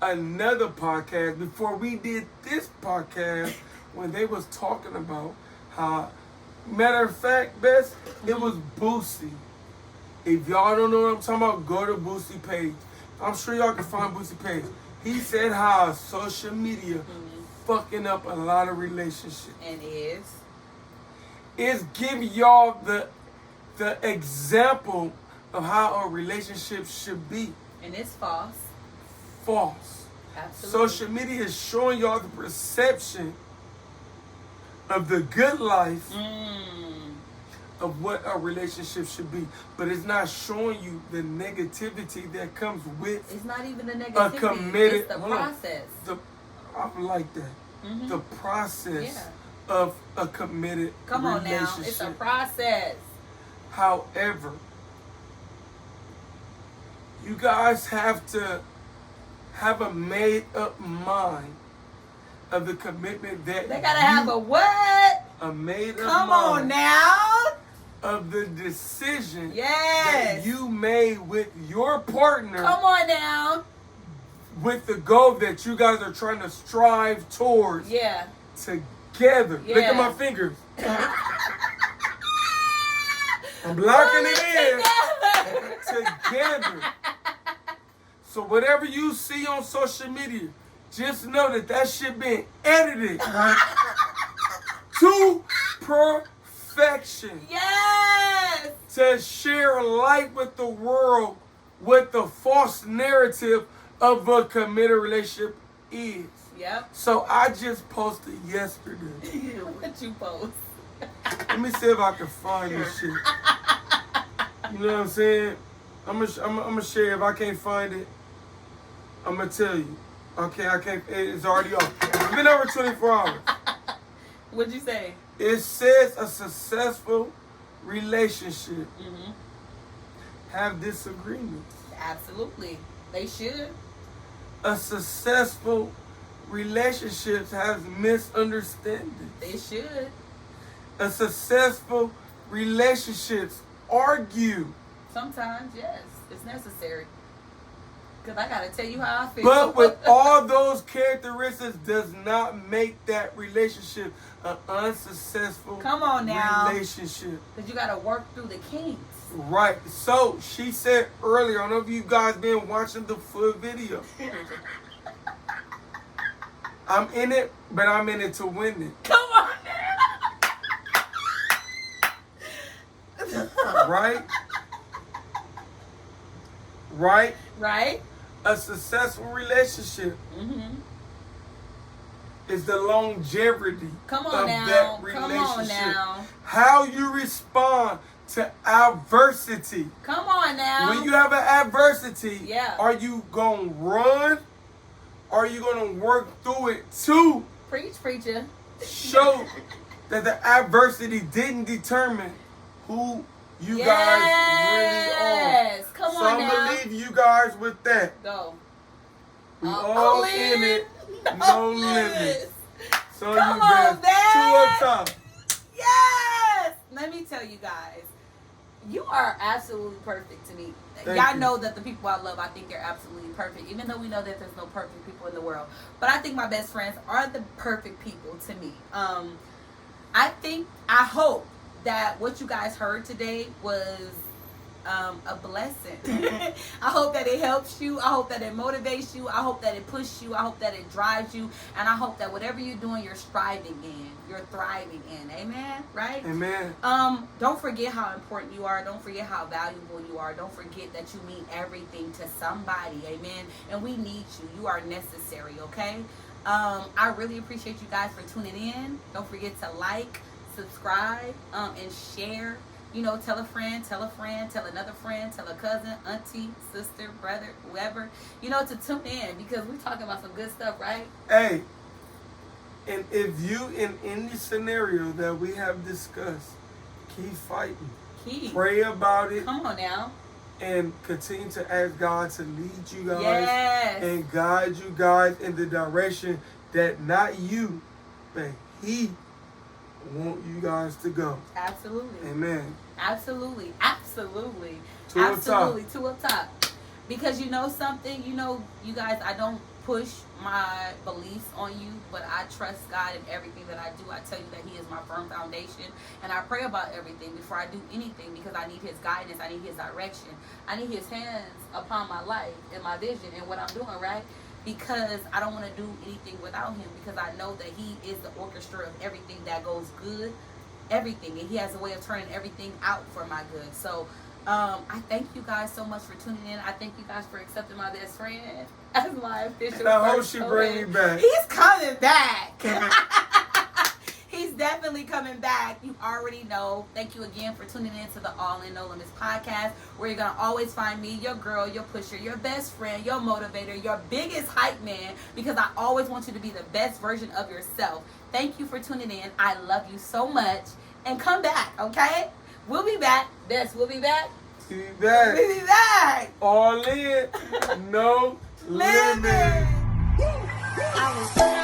another podcast before we did this podcast when they was talking about how, matter of fact, Bess, it was Boosie. If y'all don't know what I'm talking about, go to Boosie page. I'm sure y'all can find Boosie page. He said how social media fucking up a lot of relationships. And is. It's giving y'all the example of how a relationship should be. And it's false. False. Absolutely. Social media is showing y'all the perception of the good life of what a relationship should be. But it's not showing you the negativity that comes with It's not even the negativity. committed- It's the hold on. process. I like that. The process of a committed Come on now. relationship. It's a process. However, you guys have to have a made up mind of the commitment that They gotta have a what? a made up Come mind on now. of the decision Yes. that you made with your partner Come on now. with the goal that you guys are trying to strive towards Yeah. together. Look Yeah. at my fingers. I'm blocking it in together. So whatever you see on social media, just know that shit been edited to perfection Yes. to share light with the world what the false narrative of a committed relationship is. Yep. So I just posted yesterday. What you post? Let me see if I can find this shit. You know what I'm saying? I'm gonna share. If I can't find it, I'm gonna tell you. Okay, I can't. It's already off. It's been over 24 hours. What'd you say? It says a successful relationship have disagreements. Absolutely. They should. A successful relationship has misunderstandings. They should. A successful relationships argue. Sometimes, yes. It's necessary. Because I got to tell you how I feel. But with all those characteristics does not make that relationship an unsuccessful Come on now. relationship. Because you got to work through the kinks. Right. So she said earlier, I don't know if you guys been watching the full video. I'm in it, but I'm in it to win it. Come on now. Right? Right? Right? A successful relationship Mm-hmm. is the longevity Come of on now. that Come relationship. on now. How you respond to adversity. Come on now. When you have an adversity, Yeah. are you going to run? Are you going to work through it to Preach, preacher. show that the adversity didn't determine who you guys Yes. really Come are? on So I'm now. going to leave you guys with that. Go. We No all in limit. it, no limits. So Come you on, best two man. up top. Yes! Let me tell you guys, you are absolutely perfect to me. Thank Y'all you. know that the people I love, I think they're absolutely perfect, even though we know that there's no perfect people in the world. But I think my best friends are the perfect people to me. I hope that what you guys heard today was a blessing. I hope that it helps you. I hope that it motivates you. I hope that it pushes you. I hope that it drives you. And I hope that whatever you're doing, you're striving in. You're thriving in. Amen? Right? Amen. Don't forget how important you are. Don't forget how valuable you are. Don't forget that you mean everything to somebody. Amen? And we need you. You are necessary, okay? I really appreciate you guys for tuning in. Don't forget to like, subscribe, and share. You know, tell a friend, tell another friend, tell a cousin, auntie, sister, brother, whoever, you know, to tune in because we're talking about some good stuff, right? Hey, and if you in any scenario that we have discussed, keep fighting. Keep. Pray about it Come on now. and continue to ask God to lead you guys Yes. and guide you guys in the direction that not you, but He want you guys to go. Absolutely. Amen. Absolutely. Absolutely. Two up Absolutely. Two up top. Because you know something, you know, you guys, I don't push my beliefs on you, but I trust God in everything that I do. I tell you that He is my firm foundation, and I pray about everything before I do anything because I need His guidance, I need His direction, I need His hands upon my life and my vision and what I'm doing, right? Because I don't want to do anything without Him because I know that He is the orchestra of everything that goes good, everything, and He has a way of turning everything out for my good. So I thank you guys so much for tuning in. I thank you guys for accepting my best friend as my official. And I hope first she bring me co-host. back. He's coming back. He's definitely coming back. You already know. Thank you again for tuning in to the All In No Limits podcast, where you're going to always find me, your girl, your pusher, your best friend, your motivator, your biggest hype man, because I always want you to be the best version of yourself. Thank you for tuning in. I love you so much. And come back, okay? We'll be back. Bess, we'll be back. Be back. We'll be back. All in, no limit. I was good